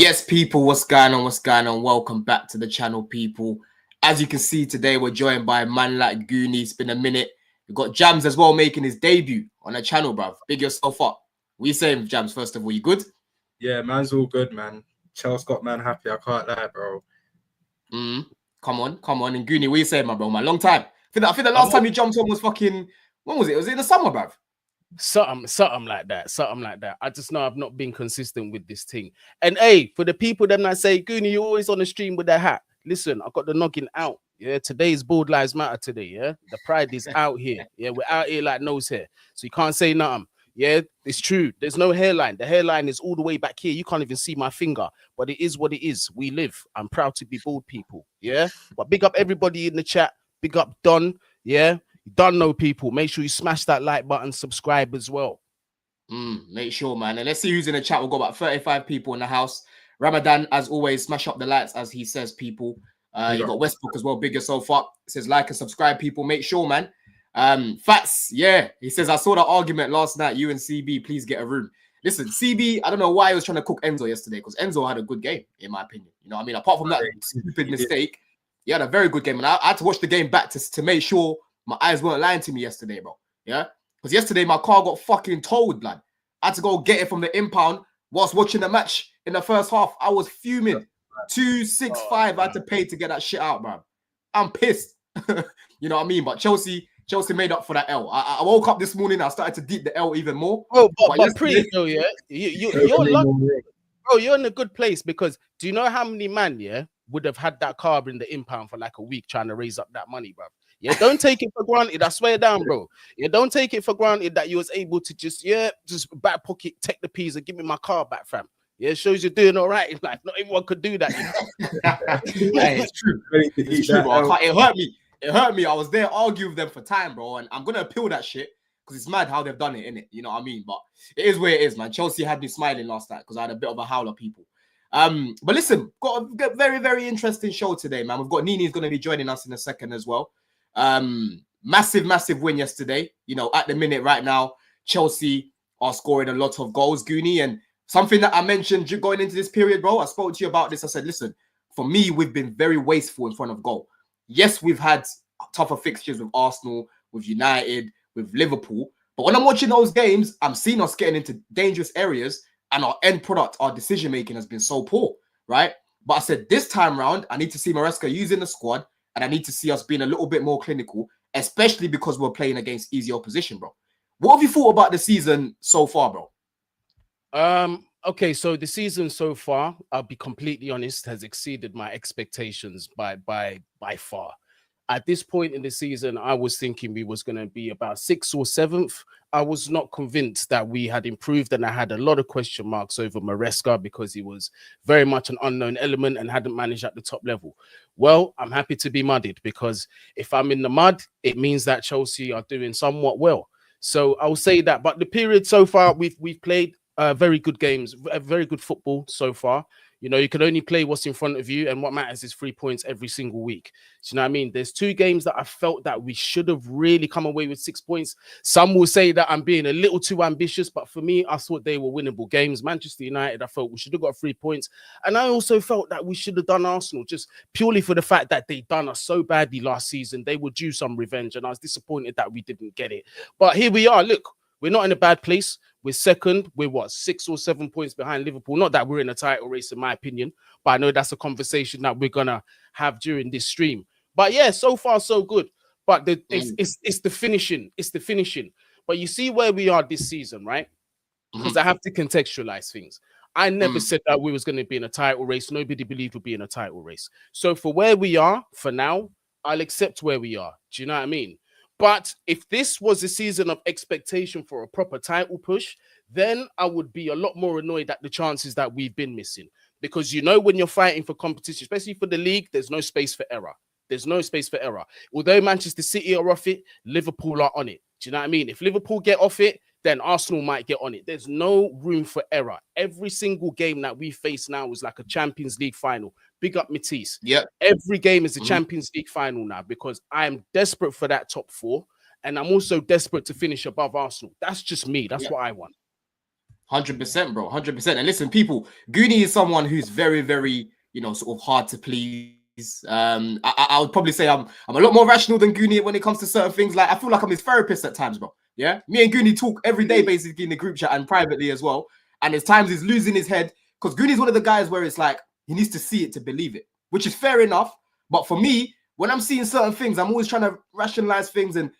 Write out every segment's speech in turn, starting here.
Yes, people, what's going on? What's going on? Welcome back to the channel, people. As you can see today, we're joined by a man like Goonie. It's been a minute. We've got Jams as well making his debut on the channel, bruv. Big yourself up. What you saying, Jams, first of all? You good? Yeah, man's all good, man. Chels got man happy. I can't lie, bro. Come on. And Goonie, what you saying, my bro? My long time. I think the last time you jumped on was fucking... When was it? Was it in the summer, bruv? Something like that. I just know I've not been consistent with this thing. And hey, for the people that might say, Goonie, you're always on the stream with that hat. Listen, I got the noggin out. Yeah, today's Bald Lives Matter today. Yeah, the pride is out here. Yeah, we're out here like nose hair. So you can't say nothing. Yeah, it's true. There's no hairline. The hairline is all the way back here. You can't even see my finger, but it is what it is. We live. I'm proud to be bald, people. Yeah, but big up everybody in the chat. Big up Don. Yeah. You don't know, people. Make sure you smash that like button, subscribe as well. Make sure, man. And let's see who's in the chat. We've got about 35 people in the house. Ramadan, as always, smash up the lights, as he says, people. You got Westbrook as well. Big yourself up. It says like and subscribe, people. Make sure, man. Fats, yeah. He says, I saw that argument last night. You and CB, please get a room. Listen, CB, I don't know why he was trying to cook Enzo yesterday, because Enzo had a good game, in my opinion. You know what I mean? Apart from that stupid mistake, he had a very good game. And I had to watch the game back to make sure my eyes weren't lying to me yesterday, bro. Yeah? Because yesterday my car got fucking towed, blood. I had to go get it from the impound whilst watching the match in the first half. I was fuming. 265 I had to pay to get that shit out, bro. I'm pissed. You know what I mean? But Chelsea made up for that L. I woke up this morning, I started to deep the L even more. Oh, but pretty though, yeah. You're lucky. Bro, you're in a good place, because do you know how many man, yeah, would have had that car in the impound for like a week trying to raise up that money, bro? Yeah, don't take it for granted. I swear down, bro. Yeah, don't take it for granted that you was able to just back pocket, take the peas and give me my car back, fam. Yeah, it shows you're doing all right in life. Not everyone could do that, you know? Hey, it's true. It's true, bro. It hurt me. It hurt me. I was there arguing with them for time, bro. And I'm going to appeal that shit because it's mad how they've done it, innit? You know what I mean? But it is where it is, man. Chelsea had me smiling last night because I had a bit of a howler, people. But listen, got a very, very interesting show today, man. We've got Nini's going to be joining us in a second as well. Massive win yesterday. You know, at the minute right now, Chelsea are scoring a lot of goals, Goonie. And something that I mentioned going into this period, bro, I spoke to you about this. I said, listen, for me, we've been very wasteful in front of goal. Yes, we've had tougher fixtures with Arsenal, with United, with Liverpool. But when I'm watching those games, I'm seeing us getting into dangerous areas, and our end product, our decision-making has been so poor, right? But I said, this time round, I need to see Maresca using the squad, and I need to see us being a little bit more clinical, especially because we're playing against easy opposition, bro. What have you thought about the season so far, bro? Okay, so the season so far, I'll be completely honest, has exceeded my expectations by far. At this point in the season, I was thinking we was going to be about 6th or 7th. I was not convinced that we had improved, and I had a lot of question marks over Maresca because he was very much an unknown element and hadn't managed at the top level. Well, I'm happy to be mudded, because if I'm in the mud, it means that Chelsea are doing somewhat well. So I'll say that. But the period so far, we've played very good games, very good football so far. You know, you can only play what's in front of you, and what matters is 3 points every single week. Do you know what I mean? There's 2 games that I felt that we should have really come away with 6 points. Some will say that I'm being a little too ambitious, but for me, I thought they were winnable games. Manchester United, I felt we should have got 3 points. And I also felt that we should have done Arsenal, just purely for the fact that they done us so badly last season. They were due some revenge, and I was disappointed that we didn't get it. But here we are. Look, we're not in a bad place. We're second. We're what, 6 or 7 points behind Liverpool. Not that we're in a title race, in my opinion, but I know that's a conversation that we're gonna have during this stream. But yeah, so far so good. But it's the finishing. It's the finishing. But you see where we are this season, right? Because I have to contextualize things. I never said that we was going to be in a title race. Nobody believed we'd be in a title race. So for where we are, for now, I'll accept where we are. Do you know what I mean? But if this was a season of expectation for a proper title push, then I would be a lot more annoyed at the chances that we've been missing. Because you know, when you're fighting for competition, especially for the league, there's no space for error. There's no space for error. Although Manchester City are off it, Liverpool are on it. Do you know what I mean? If Liverpool get off it, then Arsenal might get on it. There's no room for error. Every single game that we face now is like a Champions League final. Big up Matisse. Yeah. Every game is a Champions League final now, because I'm desperate for that top 4. And I'm also desperate to finish above Arsenal. That's just me. That's what I want. 100%, bro. 100%. And listen, people, Goonie is someone who's very, very, sort of hard to please. I would probably say I'm a lot more rational than Goonie when it comes to certain things. Like I feel like I'm his therapist at times, bro. Yeah, me and Goonie talk every day, basically in the group chat and privately as well. And there's times he's losing his head because Goonie's one of the guys where it's like he needs to see it to believe it, which is fair enough. But for me, when I'm seeing certain things, I'm always trying to rationalize things and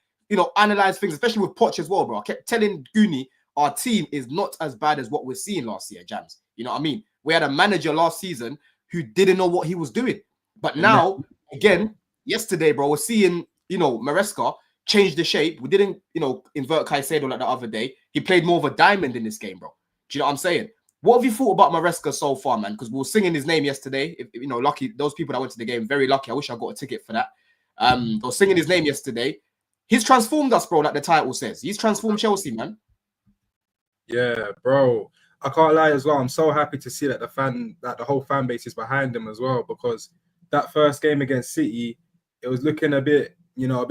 analyze things, especially with Poch as well, bro. I kept telling Goonie our team is not as bad as what we're seeing last year, Jams. You know what I mean? We had a manager last season who didn't know what he was doing. But now, again, yesterday, bro, we're seeing, Maresca change the shape. We didn't, invert Caicedo like the other day. He played more of a diamond in this game, bro. Do you know what I'm saying? What have you thought about Maresca so far, man? Because we were singing his name yesterday. Lucky, those people that went to the game, very lucky. I wish I got a ticket for that. I was singing his name yesterday. He's transformed us, bro, like the title says. He's transformed Chelsea, man. Yeah, bro. I can't lie as well. I'm so happy to see that the whole fan base is behind him as well, because that first game against City, it was looking a bit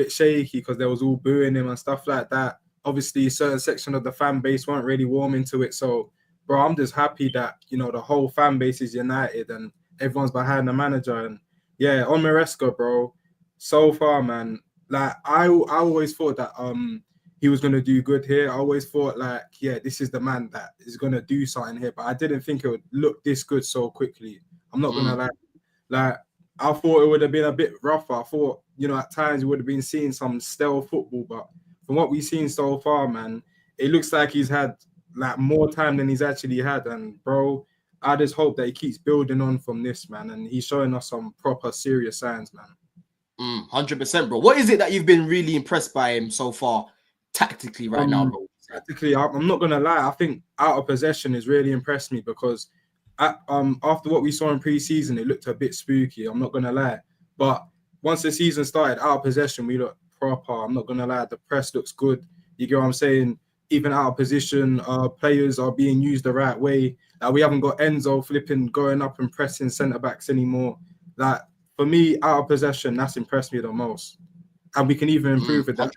shaky because they was all booing him and stuff like that. Obviously, a certain section of the fan base weren't really warming to it. So, bro, I'm just happy that, the whole fan base is united and everyone's behind the manager. And yeah, on Maresca, bro, so far, man, like I always thought that he was going to do good here. I always thought like, yeah, this is the man that is going to do something here. But I didn't think it would look this good so quickly. I'm not going to lie. Like, I thought it would have been a bit rougher. I thought, at times we would have been seeing some stale football. But from what we've seen so far, man, it looks like he's had like more time than he's actually had. And, bro, I just hope that he keeps building on from this, man. And he's showing us some proper serious signs, man. 100%, bro. What is it that you've been really impressed by him so far? Tactically right now, bro. Tactically, I'm not gonna lie. I think out of possession has really impressed me because after what we saw in pre-season, it looked a bit spooky. I'm not gonna lie, but once the season started, out of possession, we look proper. I'm not gonna lie. The press looks good. You get what I'm saying? Even out of position, players are being used the right way. We haven't got Enzo flipping, going up and pressing centre backs anymore. Like for me, out of possession, that's impressed me the most, and we can even improve with that.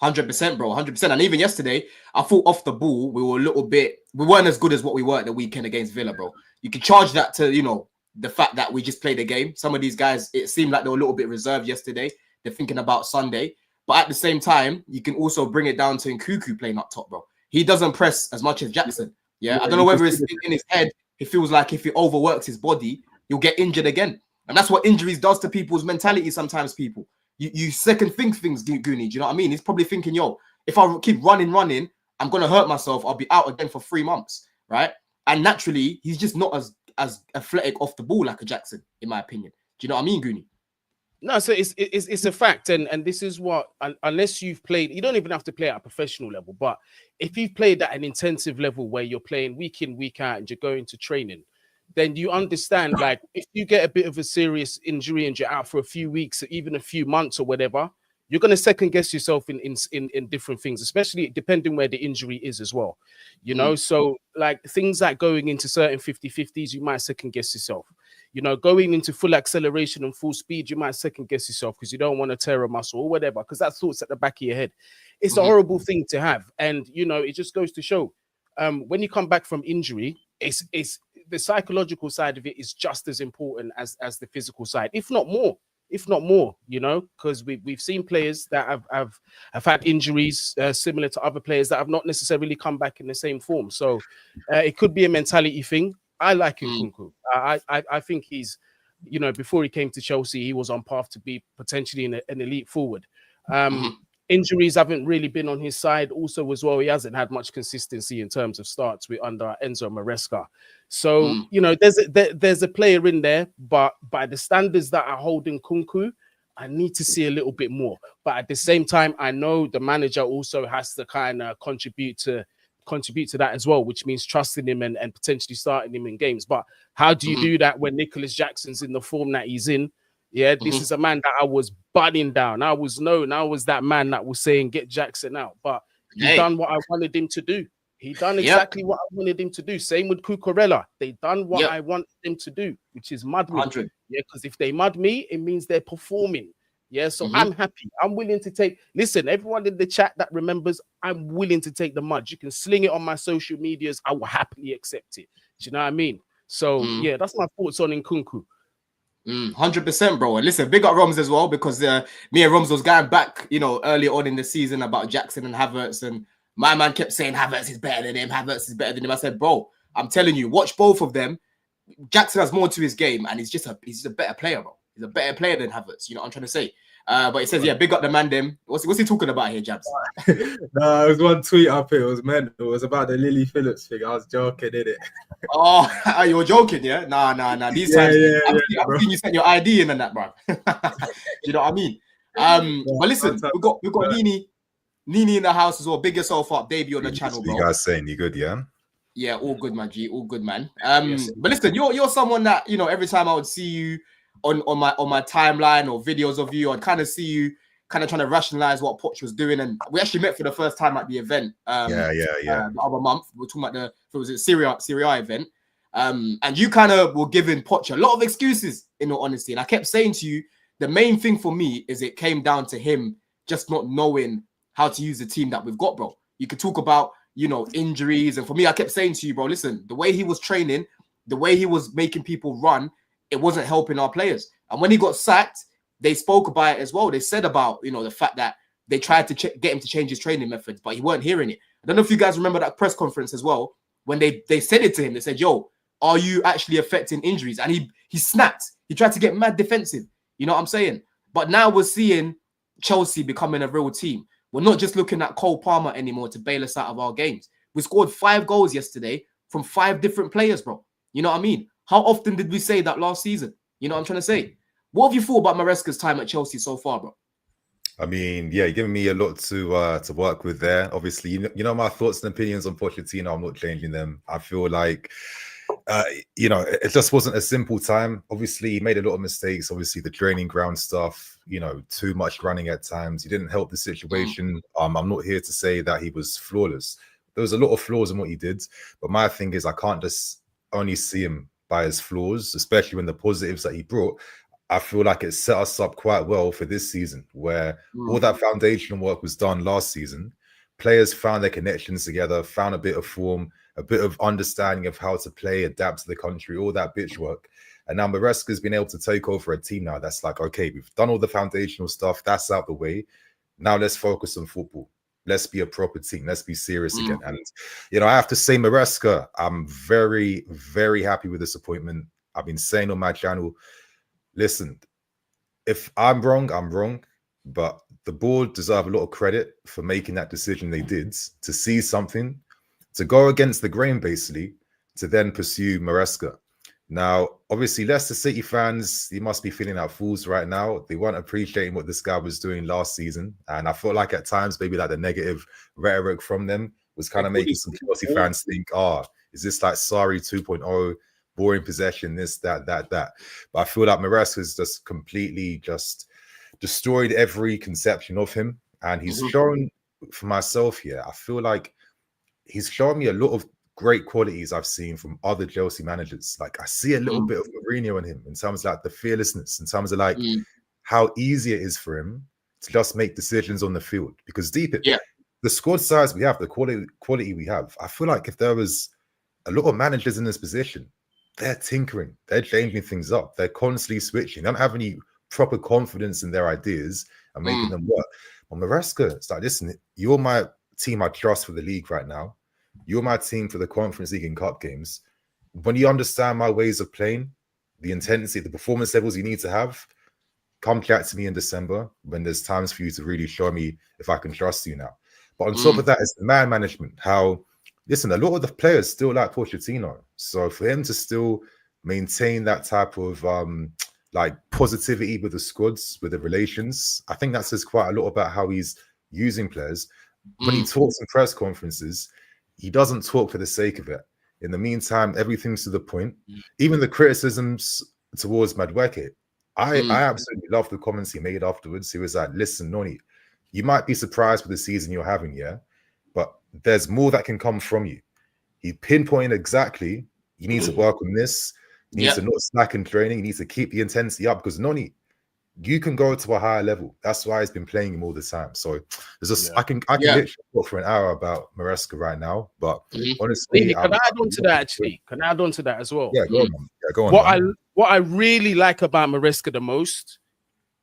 100%, bro, 100%. And even yesterday, I thought off the ball, we weren't as good as what we were at the weekend against Villa, bro. You can charge that to, the fact that we just played the game. Some of these guys, it seemed like they were a little bit reserved yesterday. They're thinking about Sunday. But at the same time, you can also bring it down to Nkuku playing up top, bro. He doesn't press as much as Jackson. Yeah, I don't know whether it's in his head. It feels like if he overworks his body, he'll get injured again. And that's what injuries does to people's mentality sometimes, people. You second think things, Goonie. Do you know what I mean? He's probably thinking, yo, if I keep running, I'm going to hurt myself. I'll be out again for 3 months, right? And naturally, he's just not as athletic off the ball like a Jackson, in my opinion. Do you know what I mean, Goonie? No, so it's a fact. And this is what, unless you've played, you don't even have to play at a professional level. But if you've played at an intensive level where you're playing week in, week out, and you're going to training, then you understand, like, if you get a bit of a serious injury and you're out for a few weeks or even a few months or whatever, you're going to second guess yourself in different things, especially depending where the injury is as well. So like things like going into certain 50-50s, you might second guess yourself. Going into full acceleration and full speed, you might second guess yourself because you don't want to tear a muscle or whatever, because that thought's at the back of your head. It's a horrible thing to have. And, it just goes to show when you come back from injury, it's the psychological side of it is just as important as the physical side, if not more, because we've seen players that have had injuries similar to other players that have not necessarily come back in the same form. So it could be a mentality thing. I like Nkunku. I think he's, before he came to Chelsea, he was on path to be potentially an elite forward. Injuries haven't really been on his side. Also, as well, he hasn't had much consistency in terms of starts under Enzo Maresca. So, there's a player in there, but by the standards that are holding Nkunku, I need to see a little bit more. But at the same time, I know the manager also has to kind of contribute to that as well, which means trusting him and potentially starting him in games. But how do you do that when Nicholas Jackson's in the form that he's in? Yeah, this is a man that I was bunning down. I was that man that was saying, get Jackson out. But he done what I wanted him to do. He done exactly what I wanted him to do. Same with Cucurella. They done what I want them to do, which is mud me. 100. Yeah, because if they mud me, it means they're performing. Yeah, so I'm happy. I'm willing to take. Listen, everyone in the chat that remembers, I'm willing to take the mud. You can sling it on my social medias. I will happily accept it. Do you know what I mean? So yeah, that's my thoughts on Nkunku. 100%, bro. And listen, big up Roms as well, because me and Roms was going back, early on in the season about Jackson and Havertz, and my man kept saying Havertz is better than him. Havertz is better than him. I said, bro, I'm telling you, watch both of them. Jackson has more to his game, and he's just a better player, bro. He's a better player than Havertz. You know what I'm trying to say? But it says, yeah, big up the man. Them. What's he talking about here, Jabs? No, it was one tweet up here. It was meant. It was about the Lily Phillips thing. I was joking, innit? Oh, you were joking, yeah? Nah. These times, I've seen you send your ID in and that, bro. You know what I mean? But listen, we got Nini in the house as well. Big yourself up, debut on the channel, bro. You guys saying you good, yeah? Yeah, all good, man. G, all good, man. But listen, you're someone that every time I would see you on my timeline or videos of you, I'd kind of see you kind of trying to rationalize what Poch was doing, and we actually met for the first time at the event. The other month, we were talking about the Serie A event, and you kind of were giving Poch a lot of excuses, in all honesty. And I kept saying to you, the main thing for me is it came down to him just not knowing how to use the team that we've got, bro. You could talk about injuries, and for me, I kept saying to you, bro, listen, the way he was training, the way he was making people run, it wasn't helping our players. And when he got sacked, they spoke about it as well. They said about, the fact that they tried to get him to change his training methods, but he weren't hearing it. I don't know if you guys remember that press conference as well, when they said it to him. They said, yo, are you actually affecting injuries? And he snapped. He tried to get mad defensive. You know what I'm saying? But now we're seeing Chelsea becoming a real team. We're not just looking at Cole Palmer anymore to bail us out of our games. We scored 5 goals yesterday from 5 different players, bro. You know what I mean? How often did we say that last season? You know what I'm trying to say? What have you thought about Maresca's time at Chelsea so far, bro? I mean, yeah, you're giving me a lot to work with there. Obviously, you know my thoughts and opinions on Pochettino. I'm not changing them. I feel like, it just wasn't a simple time. Obviously, he made a lot of mistakes. Obviously, the training ground stuff, too much running at times. He didn't help the situation. I'm not here to say that he was flawless. There was a lot of flaws in what he did. But my thing is, I can't just only see him by his flaws, especially when the positives that he brought. I feel like it set us up quite well for this season, where all that foundational work was done last season. Players found their connections together, found a bit of form, a bit of understanding of how to play, adapt to the country, all that bitch work. And now Maresca's been able to take over a team now that's like, okay, we've done all the foundational stuff. That's out the way. Now let's focus on football. Let's be a proper team. Let's be serious again. And, I have to say, Maresca, I'm very, very happy with this appointment. I've been saying on my channel, listen, if I'm wrong, I'm wrong. But the board deserve a lot of credit for making that decision they did, to see something, to go against the grain, basically, to then pursue Maresca. Now, obviously, Leicester City fans, you must be feeling like fools right now. They weren't appreciating what this guy was doing last season. And I felt like at times, maybe like the negative rhetoric from them was kind of making some Chelsea fans think, is this like Sarri 2.0, boring possession, this, that. But I feel like Maresca has just completely just destroyed every conception of him. And he's shown, for myself here, I feel like he's shown me a lot of great qualities I've seen from other Chelsea managers. Like I see a little bit of Mourinho in him in terms of like the fearlessness, in terms of like how easy it is for him to just make decisions on the field. Because the squad size we have, the quality we have, I feel like if there was a lot of managers in this position, they're tinkering, they're changing things up, they're constantly switching. They don't have any proper confidence in their ideas and making them work. But Maresca, it's like, listen, you're my team I trust for the league right now. You're my team for the Conference League and Cup games. When you understand my ways of playing, the intensity, the performance levels you need to have, come chat to me in December when there's times for you to really show me if I can trust you now. But on top of that, it's the man management. How, listen, a lot of the players still like Pochettino. So for him to still maintain that type of like positivity with the squads, with the relations, I think that says quite a lot about how he's using players. When he talks in press conferences, he doesn't talk for the sake of it. In the meantime, everything's to the point. Even the criticisms towards Madueke, I absolutely love the comments he made afterwards. He was like, listen, Noni, you might be surprised with the season you're having, but there's more that can come from you. He pinpointed exactly, you need to work on this. You need to not slack in training. You need to keep the intensity up, because Noni, you can go to a higher level. That's why he's been playing him all the time. So there's just Yeah. I can literally talk for an hour about Maresca right now, but honestly, can I add on to that? Actually, can I add on to that as well? Yeah, go on. Yeah, go on. What I really like about Maresca the most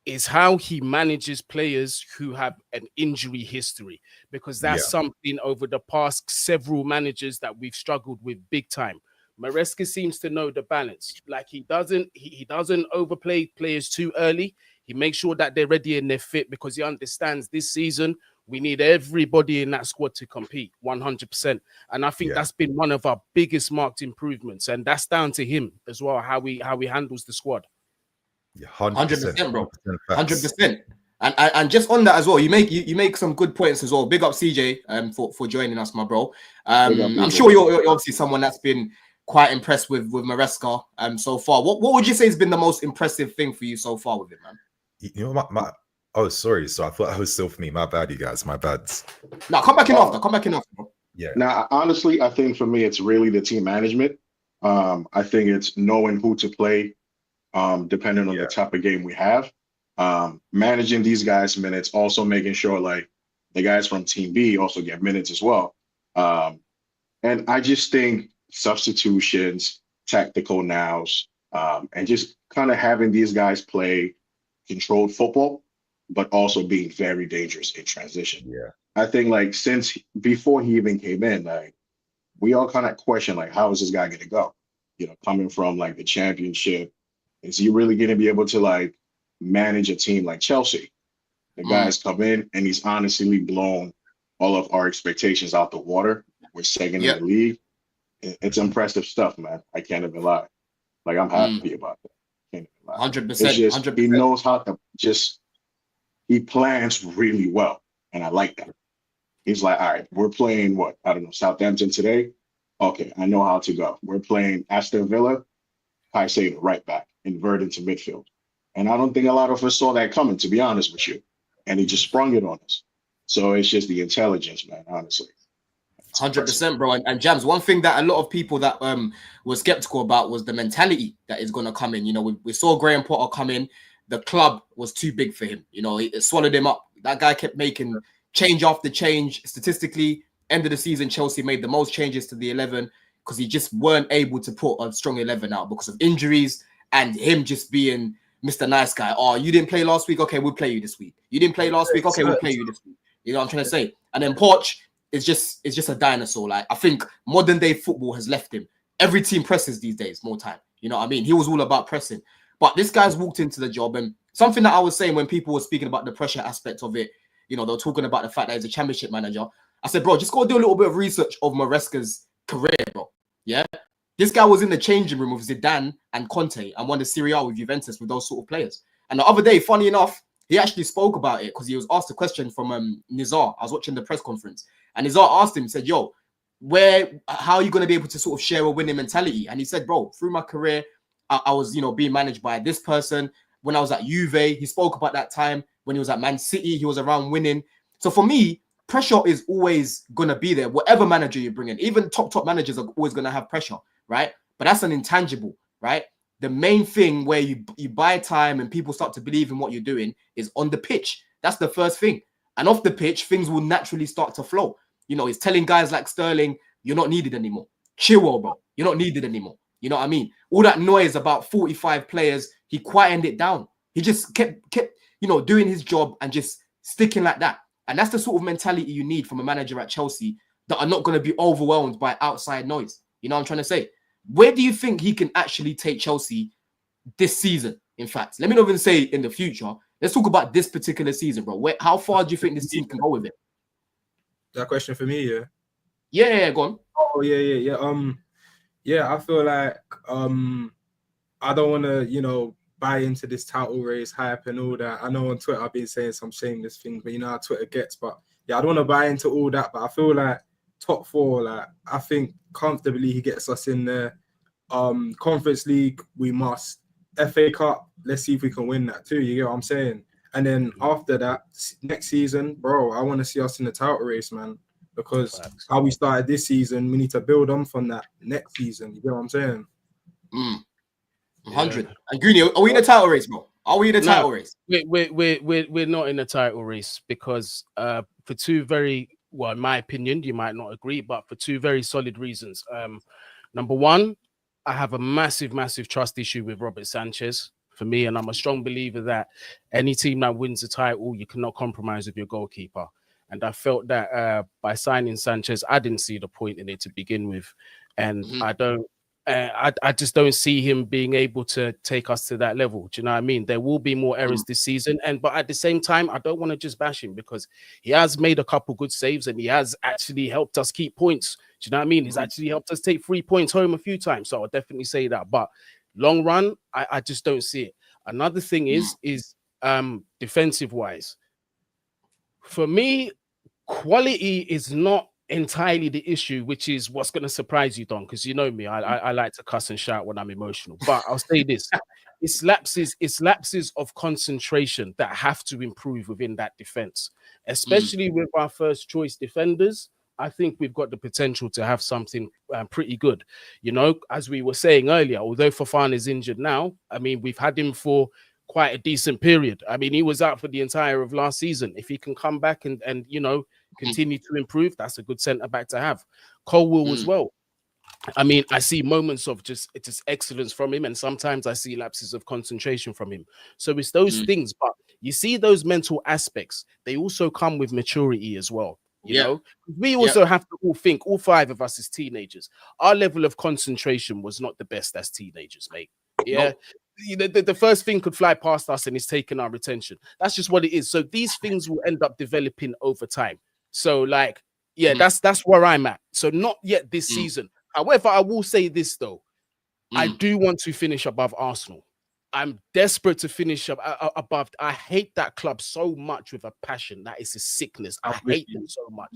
is how he manages players who have an injury history, because that's something over the past several managers that we've struggled with big time. Maresca seems to know the balance. Like he doesn't overplay players too early. He makes sure that they're ready and they're fit, because he understands this season we need everybody in that squad to compete 100%. And I think that's been one of our biggest marked improvements, and that's down to him as well, how he handles the squad. Yeah, 100%, bro. 100%. And just on that as well, you make some good points as well. Big up CJ for joining us, my bro. I'm sure you're obviously someone that's been quite impressed with Maresca so far. What would you say has been the most impressive thing for you so far with it, man? You know, oh, sorry. So I thought that was still for me. My bad, you guys. My bad. No, come back in after. Come back in after, bro. Yeah. Now, honestly, I think for me, it's really the team management. I think it's knowing who to play, depending on the type of game we have. Managing these guys' minutes, also making sure like the guys from Team B also get minutes as well. And I just think substitutions, tactical nows, and just kind of having these guys play controlled football, but also being very dangerous in transition. Yeah. I think like since before he even came in, like we all kind of question like, how is this guy going to go? You know, coming from like the championship, is he really going to be able to like manage a team like Chelsea? The guys come in and he's honestly blown all of our expectations out the water. We're second in the league. It's impressive stuff, man. I can't even lie. Like I'm happy about that. 100%. He knows how to he plans really well. And I like that. He's like, all right, we're playing what? I don't know, Southampton today. Okay, I know how to go. We're playing Aston Villa, Caicedo right back, invert into midfield. And I don't think a lot of us saw that coming, to be honest with you. And he just sprung it on us. So it's just the intelligence, man, honestly. 100%, bro. And Jams, one thing that a lot of people that were skeptical about was the mentality that is going to come in. You know, we saw Graham Potter come in. The club was too big for him. You know, it swallowed him up. That guy kept making change after change. Statistically, end of the season, Chelsea made the most changes to the 11 because he just weren't able to put a strong 11 out because of injuries and him just being Mr. Nice Guy. Oh, you didn't play last week? Okay, we'll play you this week. You didn't play last week? Okay, we'll play you this week. You know what I'm trying to say? And then Poch is just a dinosaur. Like, I think modern day football has left him. Every team presses these days more time. You know what I mean? He was all about pressing. But this guy's walked into the job, and something that I was saying when people were speaking about the pressure aspect of it, you know, they were talking about the fact that he's a championship manager. I said, bro, just go do a little bit of research of Maresca's career, bro. Yeah? This guy was in the changing room with Zidane and Conte and won the Serie A with Juventus with those sort of players. And the other day, funny enough, he actually spoke about it because he was asked a question from Nizar. I was watching the press conference, and Nizar asked him, said, yo, how are you going to be able to sort of share a winning mentality? And he said, bro, through my career, I was, you know, being managed by this person. When I was at Juve, he spoke about that time. When he was at Man City, he was around winning. So for me, pressure is always going to be there. Whatever manager you bring in, even top managers are always going to have pressure, right? But that's an intangible, right? The main thing where you buy time and people start to believe in what you're doing is on the pitch. That's the first thing. And off the pitch, things will naturally start to flow. You know, he's telling guys like Sterling, you're not needed anymore. Chill, bro. You're not needed anymore. You know what I mean? All that noise about 45 players, he quietened it down. He just kept, you know, doing his job and just sticking like that. And that's the sort of mentality you need from a manager at Chelsea that are not going to be overwhelmed by outside noise. You know what I'm trying to say? Where do you think he can actually take Chelsea this season? In fact, let me not even say in the future. Let's talk about this particular season, bro. How far do you think this team can go with it? That question for me, yeah. Yeah, go on. Oh, yeah. Yeah, I feel like I don't want to, you know, buy into this title race hype and all that. I know on Twitter I've been saying some shameless things, but you know how Twitter gets. But yeah, I don't want to buy into all that. But I feel like top four, like I think comfortably he gets us in there. Conference League, we must. FA Cup, let's see if we can win that too. You get what I'm saying? And then after that, next season, bro, I want to see us in the title race, man. Because how we started this season, we need to build on from that next season. You get what I'm saying? 100. And Greeny, are we in the title race, bro? Are we in a title race? We're not in a title race because for two very, well, in my opinion, you might not agree, but for two very solid reasons. Number one, I have a massive trust issue with Robert Sanchez for me, and I'm a strong believer that any team that wins a title, you cannot compromise with your goalkeeper. And I felt that by signing Sanchez, I didn't see the point in it to begin with, and I just don't see him being able to take us to that level. Do you know what I mean? There will be more errors this season, but at the same time, I don't want to just bash him because he has made a couple good saves and he has actually helped us keep points. Do you know what I mean? He's actually helped us take 3 points home a few times, so I'll definitely say that. But long run, I just don't see it. Another thing is defensive wise. For me, quality is not entirely the issue, which is what's going to surprise you, Don, because you know me, I like to cuss and shout when I'm emotional. But I'll say this: it's lapses of concentration that have to improve within that defense, especially with our first choice defenders. I think we've got the potential to have something pretty good. You know, as we were saying earlier, although Fofana is injured now, I mean, we've had him for quite a decent period. I mean, he was out for the entire of last season. If he can come back and you know, continue to improve, that's a good centre back to have. Colwell as well. I mean, I see moments of just excellence from him, and sometimes I see lapses of concentration from him. So it's those things, but you see those mental aspects, they also come with maturity as well. You know, we also have to all think, all five of us as teenagers, our level of concentration was not the best as teenagers, mate. Yeah. Nope. You know, the first thing could fly past us and it's taking our attention. That's just what it is. So these things will end up developing over time. So like, yeah, that's where I'm at. So not yet this season. However, I will say this though. I do want to finish above Arsenal. I'm desperate to finish above. I hate that club so much with a passion. That is a sickness. I hate them so much.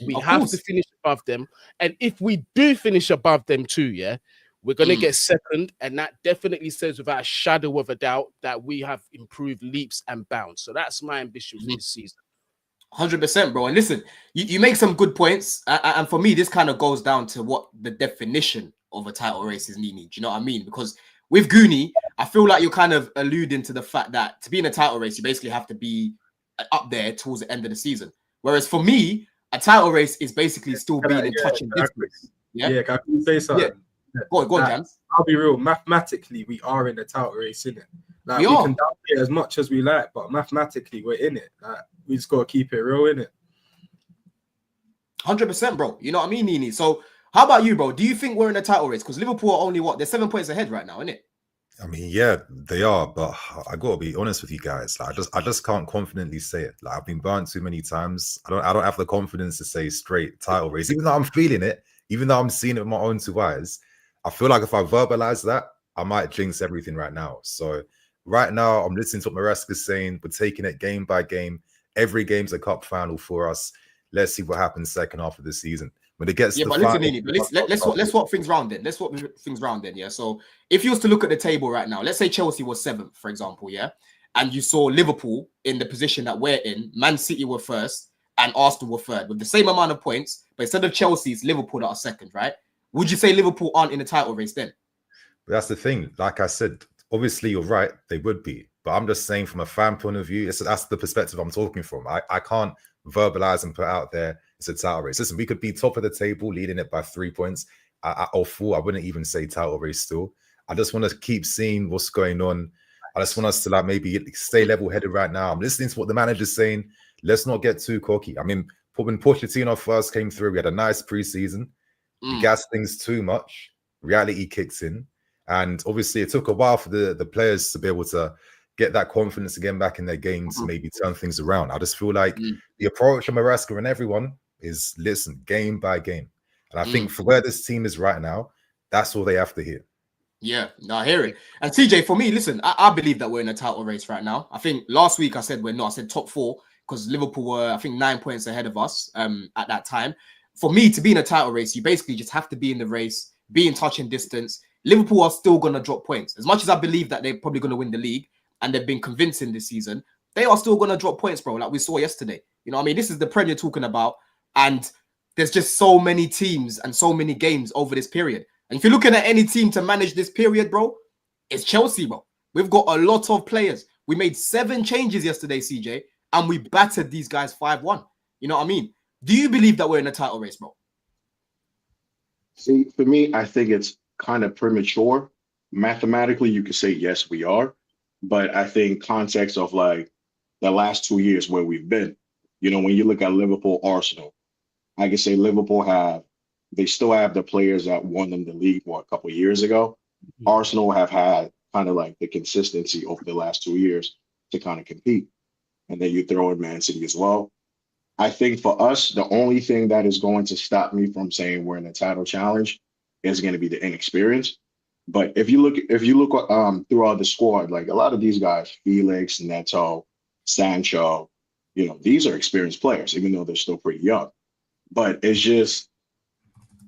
We have to finish above them. And if we do finish above them too, yeah, we're going to get second. And that definitely says without a shadow of a doubt that we have improved leaps and bounds. So that's my ambition for this season. 100%, bro. And listen, you make some good points. And for me, this kind of goes down to what the definition of a title race is, Nini. Do you know what I mean? Because with Goonie, I feel like you're kind of alluding to the fact that to be in a title race, you basically have to be up there towards the end of the season. Whereas for me, a title race is basically still being in touch and distance. Yeah, can I say something? Yeah. Go on, Jams. I'll be real. Mathematically, we are in the title race, innit? Like, we can doubt it as much as we like, but mathematically, we're in it. Like, we just got to keep it real, innit? 100%, bro. You know what I mean, Nini? So, how about you, bro? Do you think we're in a title race? Because Liverpool are only they're 7 points ahead right now, isn't it? I mean, yeah, they are, but I gotta be honest with you guys. Like, I just can't confidently say it. Like, I've been burnt too many times. I don't have the confidence to say straight title race, even though I'm feeling it, even though I'm seeing it with my own two eyes. I feel like if I verbalize that, I might jinx everything right now. So right now, I'm listening to what Maresca's saying. We're taking it game by game. Every game's a cup final for us. Let's see what happens second half of the season. When it gets let's swap things round then. Let's swap things round then, yeah. So if you was to look at the table right now, let's say Chelsea was 7th, for example, yeah, and you saw Liverpool in the position that we're in, Man City were first, and Arsenal were third with the same amount of points, but instead of Chelsea, it's Liverpool that are second, right? Would you say Liverpool aren't in the title race then? But that's the thing. Like I said, obviously you're right, they would be. But I'm just saying from a fan point of view, that's the perspective I'm talking from. I can't verbalize and put out there it's a title race. Listen, we could be top of the table, leading it by 3 points or 4. I wouldn't even say title race still. I just want to keep seeing what's going on. I just want us to like maybe stay level-headed right now. I'm listening to what the manager's saying. Let's not get too cocky. I mean, when Pochettino first came through, we had a nice preseason. We gassed things too much. Reality kicks in. And obviously it took a while for the players to be able to get that confidence again back in their games to maybe turn things around. I just feel like the approach of Maresca and everyone is listen, game by game. And I think for where this team is right now, that's all they have to hear. Yeah, no, I hear it. And TJ, for me, listen, I believe that we're in a title race right now. I think last week I said we're not. I said top 4 because Liverpool were, I think, 9 points ahead of us at that time. For me, to be in a title race, you basically just have to be in the race, be in touch and distance. Liverpool are still going to drop points. As much as I believe that they're probably going to win the league, and they've been convincing this season, they are still going to drop points, bro, like we saw yesterday. You know what I mean? This is the Premier you're talking about, and there's just so many teams and so many games over this period. And if you're looking at any team to manage this period, bro, it's Chelsea, bro. We've got a lot of players. We made 7 changes yesterday, CJ, and we battered these guys 5-1. You know what I mean? Do you believe that we're in a title race, bro? See, for me, I think it's kind of premature. Mathematically, you could say yes, we are. But I think context of like the last 2 years where we've been, when you look at Liverpool, Arsenal, I can say they still have the players that won them the league, a couple of years ago. Arsenal have had kind of like the consistency over the last 2 years to kind of compete. And then you throw in Man City as well. I think for us, the only thing that is going to stop me from saying we're in a title challenge is going to be the inexperience. But if you look throughout the squad, like a lot of these guys, Felix, Neto, Sancho, these are experienced players, even though they're still pretty young. But it's just,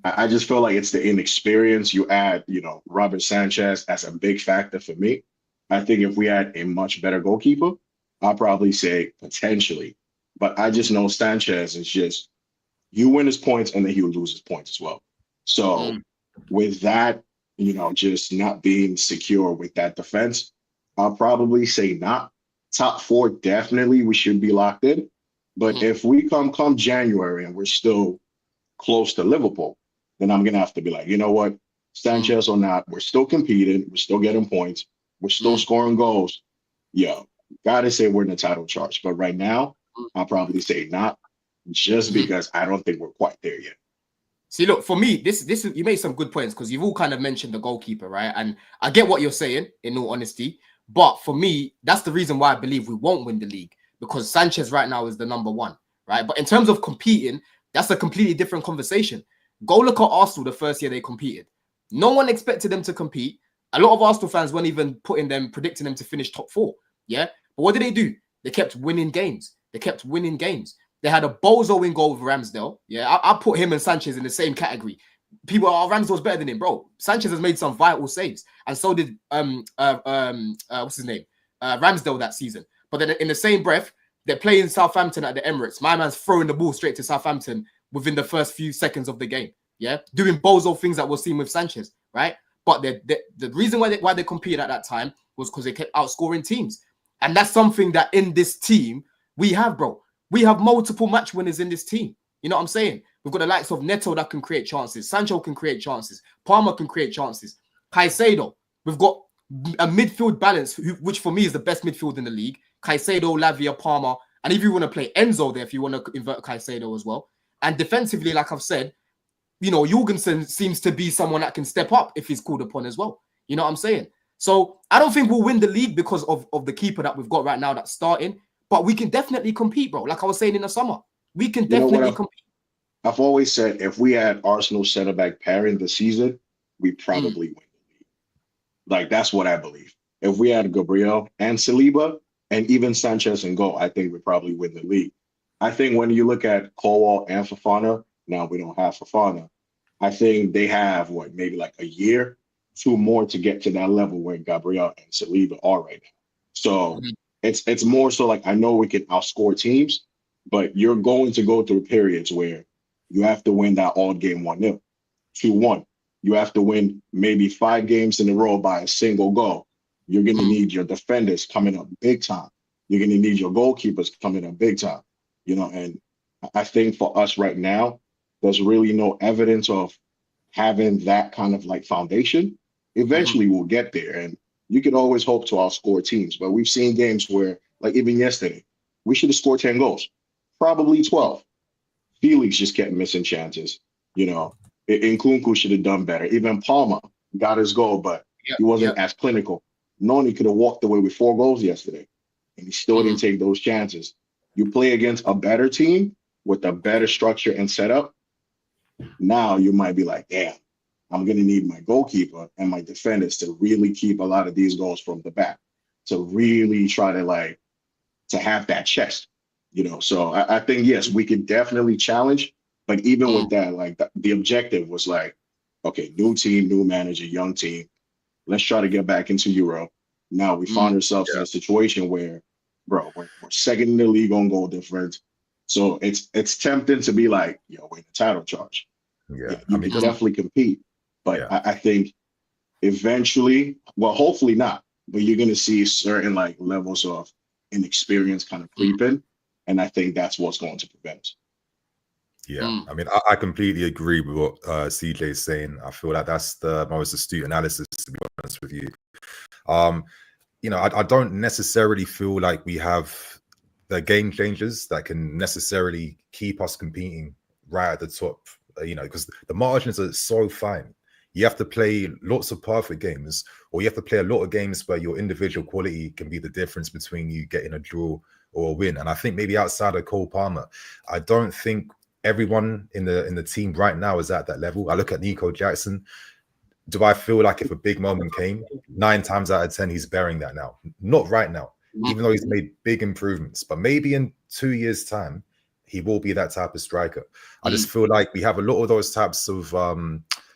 I just feel like it's the inexperience. You add, Robert Sanchez as a big factor for me. I think if we had a much better goalkeeper, I'll probably say potentially. But I just know Sanchez is just, you win his points and then he will lose his points as well. So with that, just not being secure with that defense, I'll probably say not. Top 4, definitely we should be locked in. But if we come January and we're still close to Liverpool, then I'm going to have to be like, you know what, Sanchez or not, we're still competing. We're still getting points. We're still scoring goals. Got to say we're in the title charge. But right now, I'll probably say not, just because I don't think we're quite there yet. See, look, for me, this is, you made some good points because you've all kind of mentioned the goalkeeper, right? And I get what you're saying, in all honesty. But for me, that's the reason why I believe we won't win the league, because Sanchez right now is the number 1, right? But in terms of competing, that's a completely different conversation. Go look at Arsenal the first year they competed. No one expected them to compete. A lot of Arsenal fans weren't even predicting them to finish top 4. Yeah. But what did they do? They kept winning games. They had a bozo in goal with Ramsdale. Yeah. I put him and Sanchez in the same category. People are, Ramsdale's better than him, bro. Sanchez has made some vital saves. And so did, what's his name? Ramsdale that season. But then in the same breath, they're playing Southampton at the Emirates. My man's throwing the ball straight to Southampton within the first few seconds of the game. Yeah. Doing bozo things that we're seeing with Sanchez, right? But the reason why they competed at that time was because they kept outscoring teams. And that's something that in this team we have, bro. We have multiple match winners in this team. You know what I'm saying? We've got the likes of Neto that can create chances. Sancho can create chances. Palmer can create chances. Caicedo. We've got a midfield balance, which for me is the best midfield in the league. Caicedo, Lavia, Palmer. And if you want to play Enzo there, if you want to invert Caicedo as well. And defensively, like I've said, Jorgensen seems to be someone that can step up if he's called upon as well. You know what I'm saying? So I don't think we'll win the league because of the keeper that we've got right now that's starting. But we can definitely compete, bro. Like I was saying in the summer. We can definitely compete. I've always said if we had Arsenal center-back pairing this season, we probably win the league. Like, that's what I believe. If we had Gabriel and Saliba and even Sanchez in goal, I think we probably win the league. I think when you look at Colwell and Fofana, now we don't have Fofana, I think they have, maybe like a year, 2 more to get to that level where Gabriel and Saliba are right now. So it's more so like, I know we can outscore teams, but you're going to go through periods where you have to win that odd game 1-0, 2-1. You have to win maybe 5 games in a row by a single goal. You're going to need your defenders coming up big time. You're going to need your goalkeepers coming up big time. And I think for us right now, there's really no evidence of having that kind of like foundation. Eventually we'll get there. And you can always hope to outscore teams. But we've seen games where, like even yesterday, we should have scored 10 goals, probably 12. Felix just kept missing chances. Nkunku should have done better. Even Palmer got his goal, but he wasn't as clinical. Noni could have walked away with 4 goals yesterday, and he still didn't take those chances. You play against a better team with a better structure and setup, now you might be like, damn, I'm going to need my goalkeeper and my defenders to really keep a lot of these goals from the back, to really try to have that chest. So I think, yes, we can definitely challenge. But even with that, like the objective was like, okay, new team, new manager, young team. Let's try to get back into Europe. Now we found ourselves in a situation where, bro, we're second in the league on goal difference. So it's tempting to be like, we're in the title charge. Yeah, you can definitely compete. But I think eventually, well, hopefully not. but you're going to see certain like levels of inexperience kind of creep in. And I think that's what's going to prevent. Yeah, I mean, I completely agree with what CJ is saying. I feel like that's the most astute analysis, to be honest with you. You know, I don't necessarily feel like we have the game changers that can necessarily keep us competing right at the top, you know, because the margins are so fine. You have to play lots of perfect games, or you have to play a lot of games where your individual quality can be the difference between you getting a draw or a win. And I think maybe outside of Cole Palmer, I don't think everyone in the team right now is at that level. I look at Nico Jackson. Do I feel like if a big moment came, 9 times out of 10, he's bearing that now? Not right now, even though he's made big improvements. But maybe in 2 years' time, he will be that type of striker. I just feel like we have a lot of those types of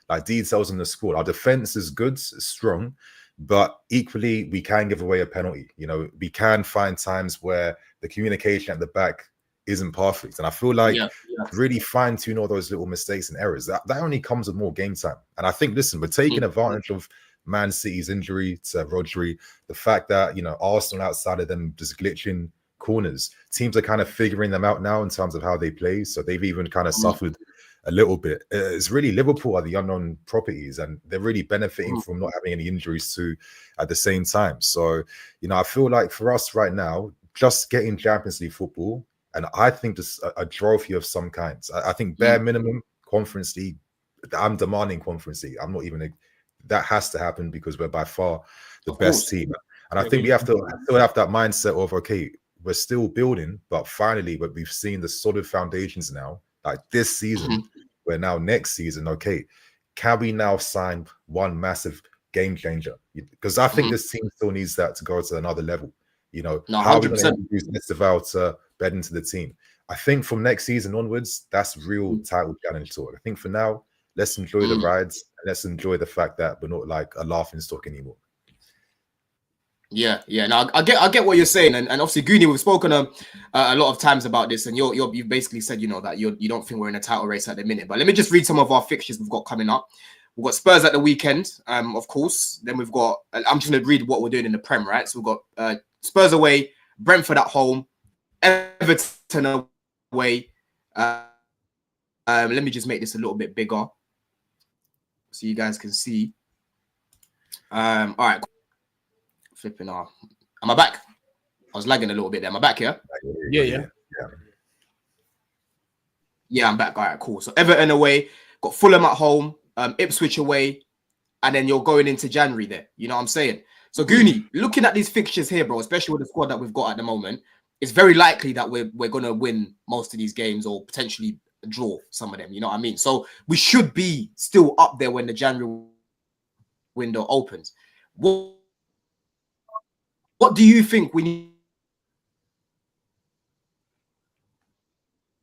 like details in the squad. Our defense is good, it's strong, but equally we can give away a penalty. You know, we can find times where the communication at the back isn't perfect, and I feel like really fine-tune all those little mistakes and errors. That only comes with more game time. And I think, listen, we're taking advantage of Man City's injury to Rodri, the fact that, you know, Arsenal outside of them just glitching corners. Teams are kind of figuring them out now in terms of how they play, so they've even kind of suffered a little bit. It's really Liverpool are the unknown properties, and they're really benefiting from not having any injuries too at the same time. So, you know, I feel like for us right now, just getting Champions League football, and I think just a trophy of some kind. I think bare minimum Conference League. I'm demanding Conference League. I'm not even that has to happen because we're by far the best team. And I think we have to still have that mindset of, okay, we're still building, but finally, but we've seen the solid foundations now. Like this season, where now next season, okay, can we now sign one massive game changer? Because I think this team still needs that to go to another level. You know, how are we going to use Esteval to bed into the team? I think from next season onwards, that's real title challenge talk. I think for now, let's enjoy the rides. And let's enjoy the fact that we're not like a laughing stock anymore. Yeah. Now I get what you're saying, and obviously, Goonie, we've spoken a lot of times about this, and you've basically said, you know, that you don't think we're in a title race at the minute. But let me just read some of our fixtures we've got coming up. We've got Spurs at the weekend, of course. Then we've got, I'm just going to read what we're doing in the Prem, right? So we've got Spurs away, Brentford at home, Everton away. Let me just make this a little bit bigger so you guys can see. All right. Flipping off. Am I back? I was lagging a little bit there. Am I back here? Yeah. Yeah, I'm back. All right, cool. So Everton away, got Fulham at home, Ipswich away, and then you're going into January there. You know what I'm saying? So Goonie, looking at these fixtures here, bro, especially with the squad that we've got at the moment, it's very likely that we're going to win most of these games or potentially draw some of them. You know what I mean? So we should be still up there when the January window opens. What do you think we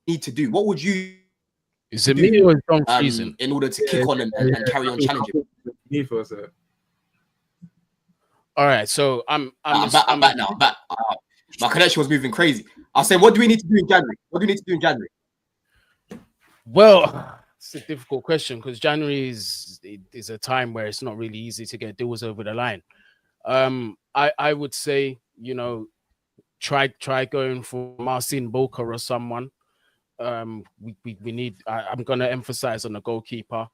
need to do? What would you Is it me or John Friesen? In order to kick on and carry on challenging? All right, so I'm back now. I'm back. My connection was moving crazy. I was saying, what do we need to do in January? Well, it's a difficult question because January is a time where it's not really easy to get deals over the line. I would say, you know, try going for Marcin Boca or someone. We need. I'm gonna emphasize on the goalkeeper.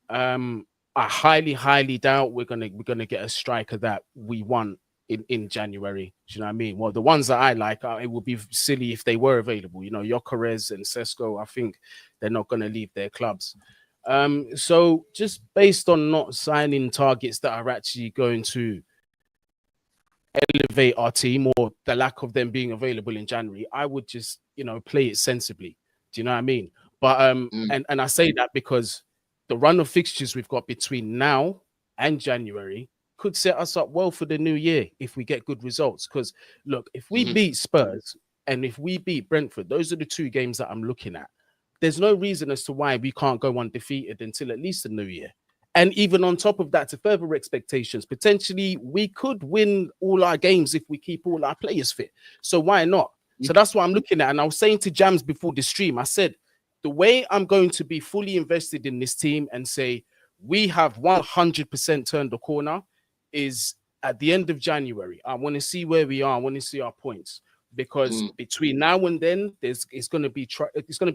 I highly doubt we're gonna get a striker that we want in January. Do you know what I mean? Well, the ones that I like, it would be silly if they were available. You know, Gyökeres and Sesko. I think they're not gonna leave their clubs. So just based on not signing targets that are actually going to elevate our team or the lack of them being available in January, I would just, you know, play it sensibly. Do you know what I mean? But and I say that because the run of fixtures we've got between now and January could set us up well for the new year if we get good results. Because look, if we beat Spurs and if we beat Brentford, those are the two games that I'm looking at. There's no reason as to why we can't go undefeated until at least the new year. And even on top of that, to further expectations, potentially we could win all our games if we keep all our players fit. So why not? So that's what I'm looking at. And I was saying to Jams before the stream, I said, the way I'm going to be fully invested in this team and say we have 100% turned the corner is at the end of January, I want to see where we are. I want to see our points, because between now and then, it's going to be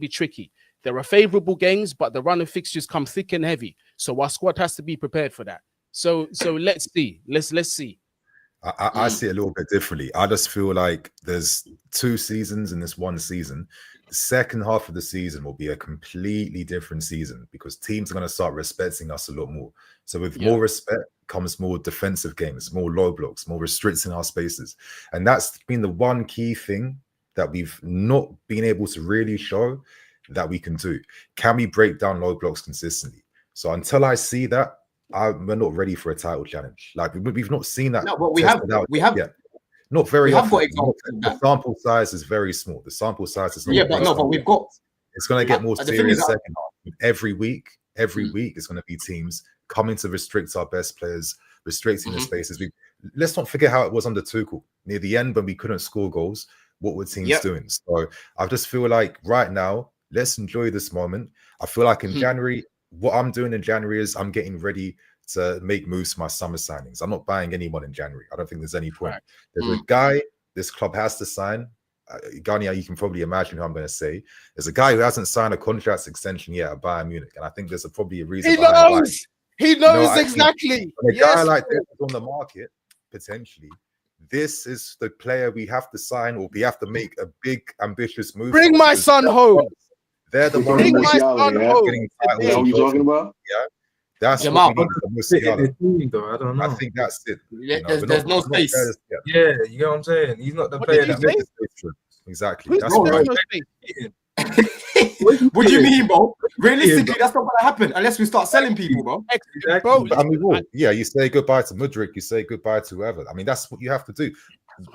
tricky. There are favorable games, but the run of fixtures come thick and heavy. So our squad has to be prepared for that. So let's see. Let's see. I see it a little bit differently. I just feel like there's 2 seasons in this one season. The second half of the season will be a completely different season because teams are going to start respecting us a lot more. So with more respect comes more defensive games, more low blocks, more restricting our spaces. And that's been the one key thing that we've not been able to really show that we can do. Can we break down low blocks consistently? So until I see that, we're not ready for a title challenge. Like we've not seen that. No, but we have. Not very often. The sample size is very small. The sample size is not. Yeah, but we've got. It's going to get more serious second half. Every week, it's going to be teams coming to restrict our best players, restricting the spaces. Let's not forget how it was under Tuchel. Near the end, when we couldn't score goals, what were teams doing? So I just feel like right now, let's enjoy this moment. I feel like in January, what I'm doing in January is I'm getting ready to make moves for my summer signings. I'm not buying anyone in January. I don't think there's any point. There's a guy this club has to sign. Gania, you can probably imagine who I'm going to say. There's a guy who hasn't signed a contract extension yet at Bayern Munich, and I think there's probably a reason. He knows exactly. When a guy like this is on the market, potentially, this is the player we have to sign, or we have to make a big, ambitious move. Bring my son home. They're the ones Bring my son home. What are you talking about? Yeah. That's what we need though. I don't know. I think that's it. There's no space. Yeah, you know what I'm saying? He's not the player that makes it. Exactly. That's right. What do you mean, bro? Realistically, that's not going to happen unless we start selling people, bro. Exactly. But I mean, you say goodbye to Mudryk, you say goodbye to whoever. I mean, that's what you have to do.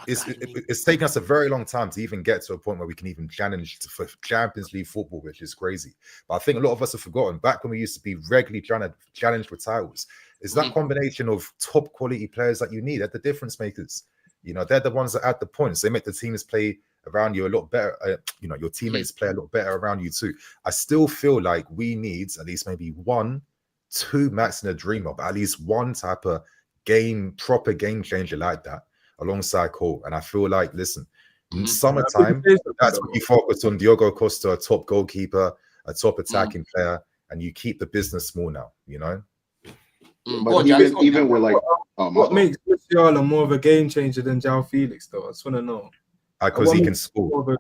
It's taken us a very long time to even get to a point where we can even challenge for Champions League football, which is crazy. But I think a lot of us have forgotten back when we used to be regularly trying to challenge for titles. It's that combination of top quality players that you need. They're the difference makers. You know, they're the ones that add the points. They make the teams play around you a lot better. Your teammates play a lot better around you too. I still feel like we need at least maybe 1, 2 max in a dream of at least one type of proper game changer like that alongside Cole. And I feel like, listen, in summertime, that's what you focus on. Diogo Costa, a top goalkeeper, a top attacking player, and you keep the business small now, you know? But even with like, what makes Musiala more of a game changer than João Felix, though? I just want to know. Because he can score.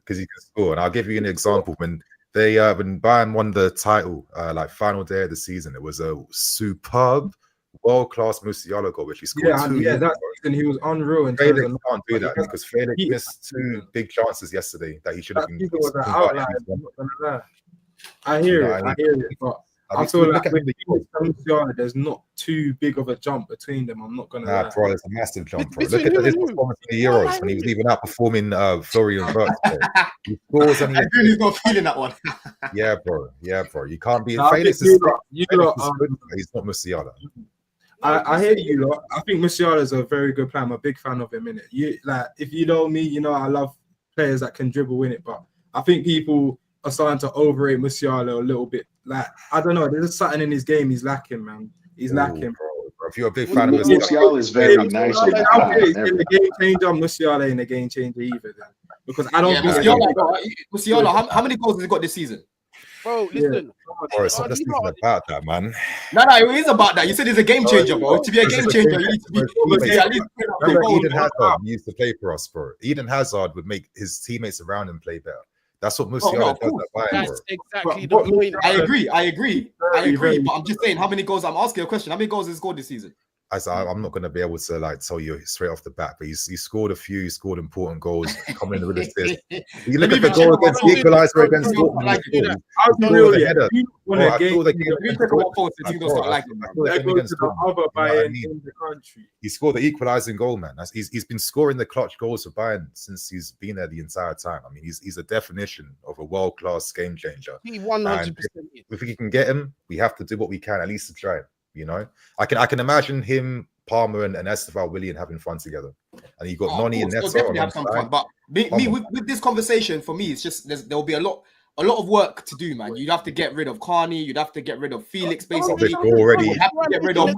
And I'll give you an example. When Bayern won the title, like final day of the season, it was a superb, world-class Musiala goal, which he scored 2 years ago. That season he was unreal. Felix can't do that because Felix missed 2 big chances yesterday that he should have been. I hear it, but I feel like with Musiala, there's not too big of a jump between them. I'm not gonna lie. Bro, it's a massive jump, bro. Look at his performance in the Euros when he was even outperforming Florian Wirtz. He scores and he's not feeling that one. Yeah, bro. You can't be. Felix is good, he's not Musiala. I hear you lot. I think Musiala is a very good player. I'm a big fan of him, innit? If you know me, you know I love players that can dribble in it, but I think people are starting to overrate Musiala a little bit. Like, I don't know, there's something in his game he's lacking, man. He's lacking. Bro. If you're a big fan of Musiala, is very nice. In the game changer, Musiala ain't a game changer either. Then. Because I don't think Musiala, how many goals has he got this season? Bro, listen. Bro, it's not just even about that, man. No, it is about that. You said he's a game changer, bro. To be a game changer, you need to be at least. Eden Hazard used to play for us, bro. Eden Hazard would make his teammates around him play better. That's what Musiala does at Bayern. That's exactly the point. I agree. But I'm just saying, how many goals? I'm asking a question. How many goals has he scored this season? I'm not going to be able to like tell you straight off the bat, but he scored a few. He scored important goals, coming in with assists. You look at the goal against the equalizer against Dortmund. He scored the equalizing goal, man. He's been scoring the clutch goals for Bayern since he's been there the entire time. I mean, he's a definition of a world-class game changer. He 100%. If we can get him, we have to do what we can, at least to try. You know, I can imagine him, Palmer, and Esteval Willian having fun together, and you got Noni and Neto. Have some fun. But with this conversation, for me, it's just there'll be a lot of work to do, man. You'd have to get rid of Carney. You'd have to get rid of Felix, basically. Already. You'd have to get rid of.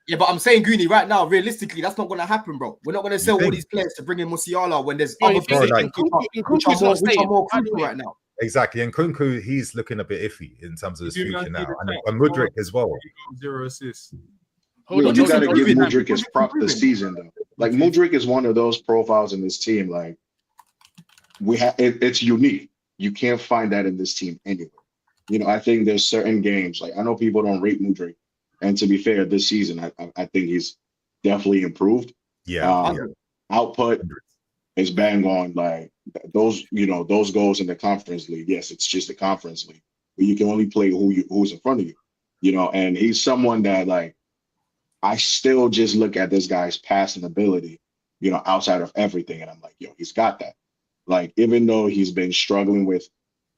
Yeah, but I'm saying, Goonie, right now, realistically, that's not going to happen, bro. We're not going to sell all these players to bring in Musiala when there's other Bro, positions which are more by the crucial way. right now. Exactly, and Kunku, he's looking a bit iffy in terms of his You guys future see now, the and Mudryk as well. 0 assists. Hold on, You got to hold on, give hold on. Mudryk his prop this season, though. Like Mudryk is one of those profiles in this team. Like it's unique. You can't find that in this team anywhere. You know, I think there's certain games. Like I know people don't rate Mudryk, and to be fair, this season I think he's definitely improved. Yeah, Output is bang on. Like those, you know, those goals in the Conference League. Yes, it's just the Conference League, but you can only play who's in front of you. You know, and he's someone that like I still just look at this guy's passing ability, you know, outside of everything, and I'm like, yo, he's got that. Like even though he's been struggling with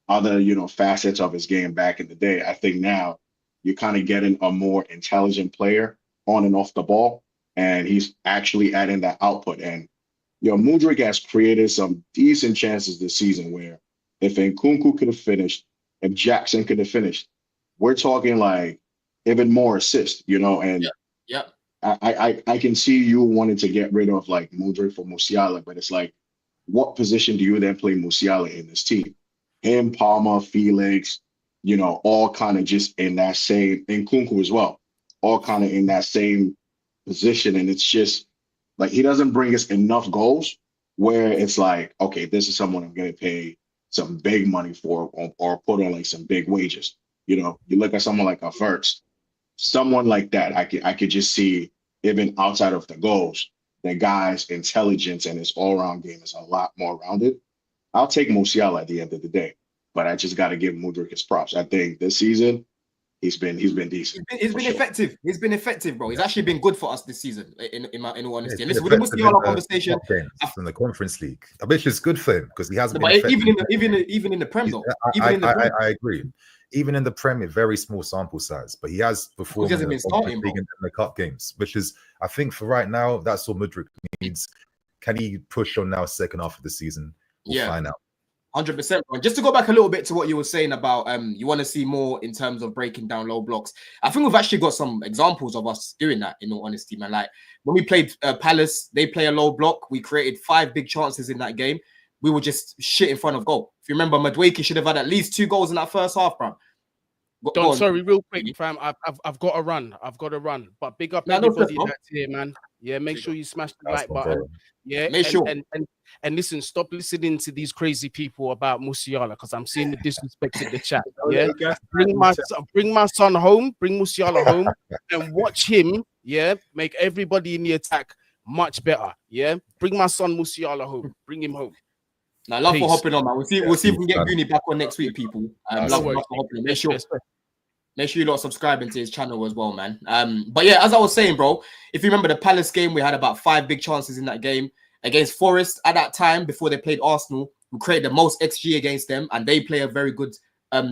other, you know, facets of his game back in the day, I think now you're kind of getting a more intelligent player on and off the ball, and he's actually adding that output. And you know, Mudryk has created some decent chances this season where if Nkunku could have finished, if Jackson could have finished, we're talking like even more assists, you know. And yeah. I can see you wanting to get rid of like Mudryk for Musiala, but it's like, what position do you then play Musiala in this team? Him, Palmer, Felix, you know, all kind of just in that same, and Nkunku as well, all kind of in that same position. And it's just like he doesn't bring us enough goals where it's like, okay, this is someone I'm going to pay some big money for or put on like some big wages. You know, you look at someone like a Verts, someone like that, I could just see even outside of the goals, the guy's intelligence and his all-around game is a lot more rounded. I'll take Musiala at the end of the day, but I just got to give Mudryk his props. I think this season he's been decent. He's been effective. He's been effective, bro. He's actually been good for us this season. In all honesty, and this with the Musiala conversation in the Conference League, I bet it's good for him because he hasn't. But even in the Prem though, I agree. Even in the Premier, very small sample size, but he has performed in the cup games, which is, I think, for right now, that's all Mudryk needs. Can he push on now second half of the season? We'll find out. 100%. Just to go back a little bit to what you were saying about you want to see more in terms of breaking down low blocks. I think we've actually got some examples of us doing that, in all honesty, man. Like when we played Palace, they play a low block. We created 5 big chances in that game. We were just shit in front of goal. If you remember, Madueke should have had at least 2 goals in that first half, bro. Sorry, real quick, fam. I've got to run. But big up everybody that's here, man. Yeah, make sure you smash the like button. Yeah, make sure. And listen, stop listening to these crazy people about Musiala because I'm seeing the disrespect in the chat. Yeah, bring my son home, bring Musiala home, and watch him. Yeah, make everybody in the attack much better. Yeah, bring my son Musiala home, bring him home. Now, love for hopping on, man. We'll see if we can get Goonie back on next week, people. Love for hopping on. Make sure you lot subscribing to his channel as well, man. But yeah, as I was saying, bro, if you remember the Palace game, we had about 5 big chances in that game against Forest at that time before they played Arsenal. We created the most XG against them, and they play a very good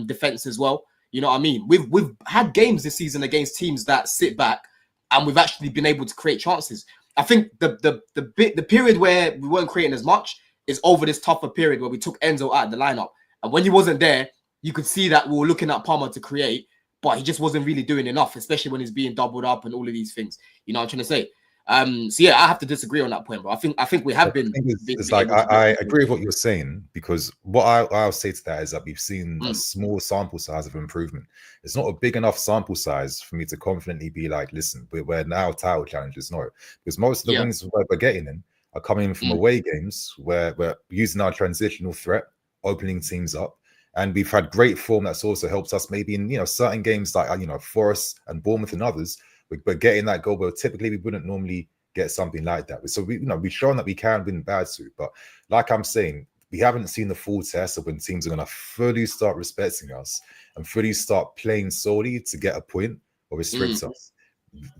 defense as well. You know what I mean? We've had games this season against teams that sit back, and we've actually been able to create chances. I think the period where we weren't creating as much is over this tougher period where we took Enzo out of the lineup. And when he wasn't there, you could see that we were looking at Palmer to create, but he just wasn't really doing enough, especially when he's being doubled up and all of these things. You know what I'm trying to say? So yeah, I have to disagree on that point, bro. I think we have been. It's like I agree with what you're saying, because what I'll say to that is that we've seen a small sample size of improvement. It's not a big enough sample size for me to confidently be like, listen, we're now title challengers. No, because most of the wins we're getting in are coming from away games where we're using our transitional threat, opening teams up. And we've had great form that's also helped us maybe in, certain games like, Forest and Bournemouth and others. We're getting that goal, but typically we wouldn't normally get something like that. So we've shown that we can win bad too. But like I'm saying, we haven't seen the full test of when teams are going to fully start respecting us and fully start playing solely to get a point or restrict us.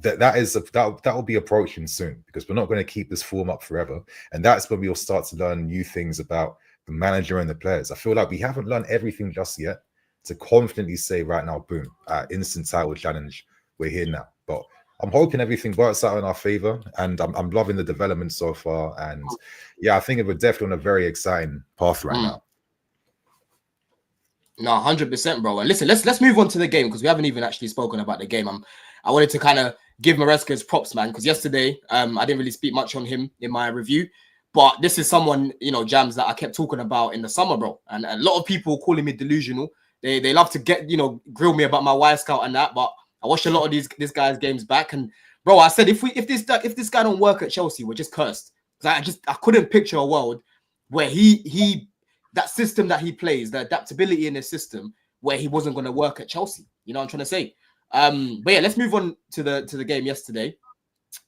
That will be approaching soon, because we're not going to keep this form up forever. And that's when we'll start to learn new things about the manager and the players. I feel like we haven't learned everything just yet to confidently say right now, boom, instant title challenge, we're here now. But I'm hoping everything works out in our favor, and I'm loving the development so far. And yeah, I think we're definitely on a very exciting path right now. No, 100%, bro. And listen, let's move on to the game, because we haven't even actually spoken about the game. I wanted to kind of give Maresca his props, man, because yesterday I didn't really speak much on him in my review. But this is someone, you know, Jams, that I kept talking about in the summer, bro. And a lot of people calling me delusional. They love to get, you know, grill me about my Y Scout and that. But I watched a lot of this guy's games back, and bro, I said if this guy don't work at Chelsea, we're just cursed. Because I couldn't picture a world where he that system that he plays, the adaptability in his system, where he wasn't going to work at Chelsea. You know what I'm trying to say? But yeah, let's move on to the game yesterday.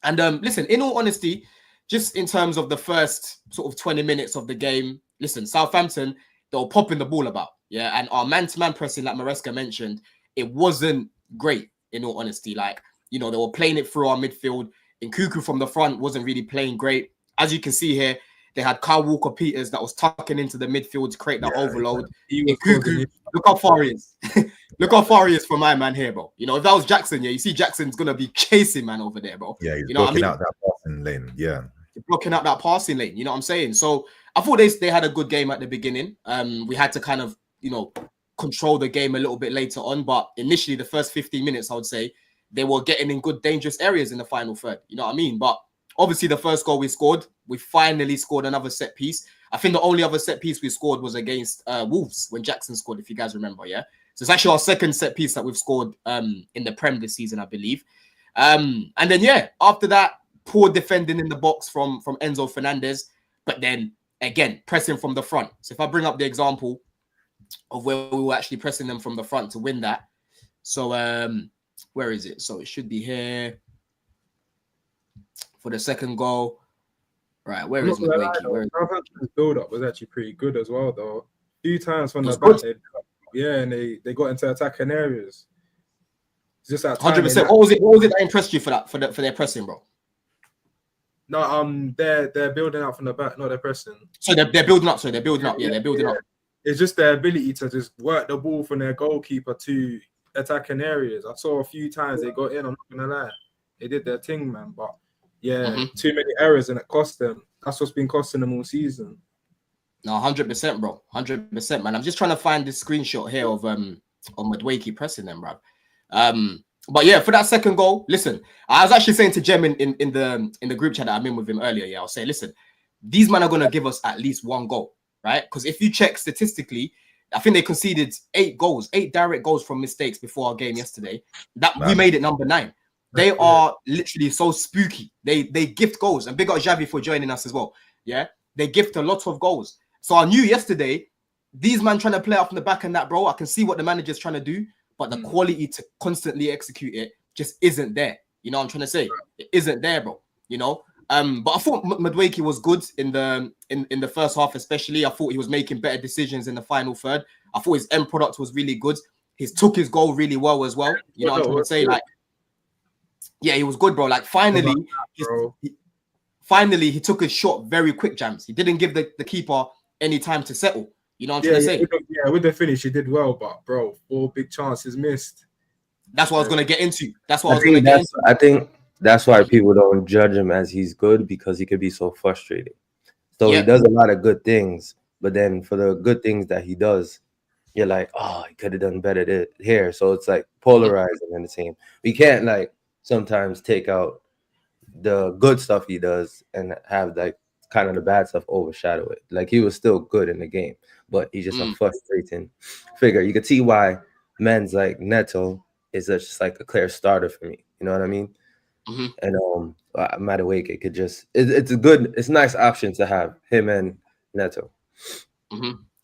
And listen, in all honesty, just in terms of the first sort of 20 minutes of the game, listen, Southampton, they were popping the ball about. Yeah, and our man-to-man pressing, like Maresca mentioned, it wasn't great, in all honesty. Like, you know, they were playing it through our midfield. And Cuckoo from the front wasn't really playing great. As you can see here, they had Kyle Walker-Peters that was tucking into the midfield to create that overload. Cuckoo, look how far he is. Look how far he is from my man here, bro. You know, if that was Jackson, yeah, you see Jackson's going to be chasing man over there, bro. Yeah, he's you know blocking out that passing lane. Yeah. Blocking out that passing lane. You know what I'm saying? So I thought they had a good game at the beginning. We had to kind of, you know, control the game a little bit later on. But initially, the first 15 minutes, I would say, they were getting in good, dangerous areas in the final third. You know what I mean? But obviously, the first goal we scored, we finally scored another set piece. I think the only other set piece we scored was against Wolves when Jackson scored, if you guys remember, yeah? So it's actually our second set piece that we've scored in the Prem this season, I believe. And then, yeah, after that, poor defending in the box from Enzo Fernandez. But then, again, pressing from the front. So if I bring up the example of where we were actually pressing them from the front to win that. So where is it? So it should be here for the second goal. Right, where is it? Southampton's build-up was actually pretty good as well, though. A few times from the back, and they got into attacking areas. It's just that 100%. What was it that impressed you for their pressing, bro? No, they're building up from the back. No, they're pressing. So they're building up. So they're building up. Yeah, they're building up. It's just their ability to just work the ball from their goalkeeper to attacking areas. I saw a few times they got in. I'm not gonna lie, they did their thing, man. But yeah, too many errors and it cost them. That's what's been costing them all season. No, 100%, bro. 100%, man. I'm just trying to find this screenshot here of Madueke pressing them, bro. But yeah, for that second goal, listen, I was actually saying to Jem in the group chat that I'm in with him earlier, yeah, I'll say, listen, these men are going to give us at least one goal, right? Because if you check statistically, I think they conceded 8 direct goals from mistakes before our game yesterday. We made it number 9. They are literally so spooky. They gift goals. And big up Xavi for joining us as well. Yeah, they gift a lot of goals. So I knew yesterday, these men trying to play out from the back and that, bro, I can see what the manager's trying to do. But the quality to constantly execute it just isn't there. You know what I'm trying to say? It isn't there, bro. You know? But I thought Madueke was good in the first half, especially. I thought he was making better decisions in the final third. I thought his end product was really good. He took his goal really well as well. You know what I'm trying to say? Like, yeah, he was good, bro. Like, finally, he took his shot very quick, Jams. He didn't give the keeper any time to settle. You know what I'm trying to say? With the finish, he did well, but bro, 4 big chances missed. That's what I was going to get into. I think that's why people don't judge him as he's good, because he could be so frustrating. So he does a lot of good things, but then for the good things that he does, you're like, oh, he could have done better here. So it's like polarizing in the team. We can't like sometimes take out the good stuff he does and have like kind of the bad stuff overshadow it. Like he was still good in the game, but he's just a frustrating figure. You can see why men's like Neto is just like a clear starter for me. You know what I mean? And Madueke could just it's a nice option to have him and Neto.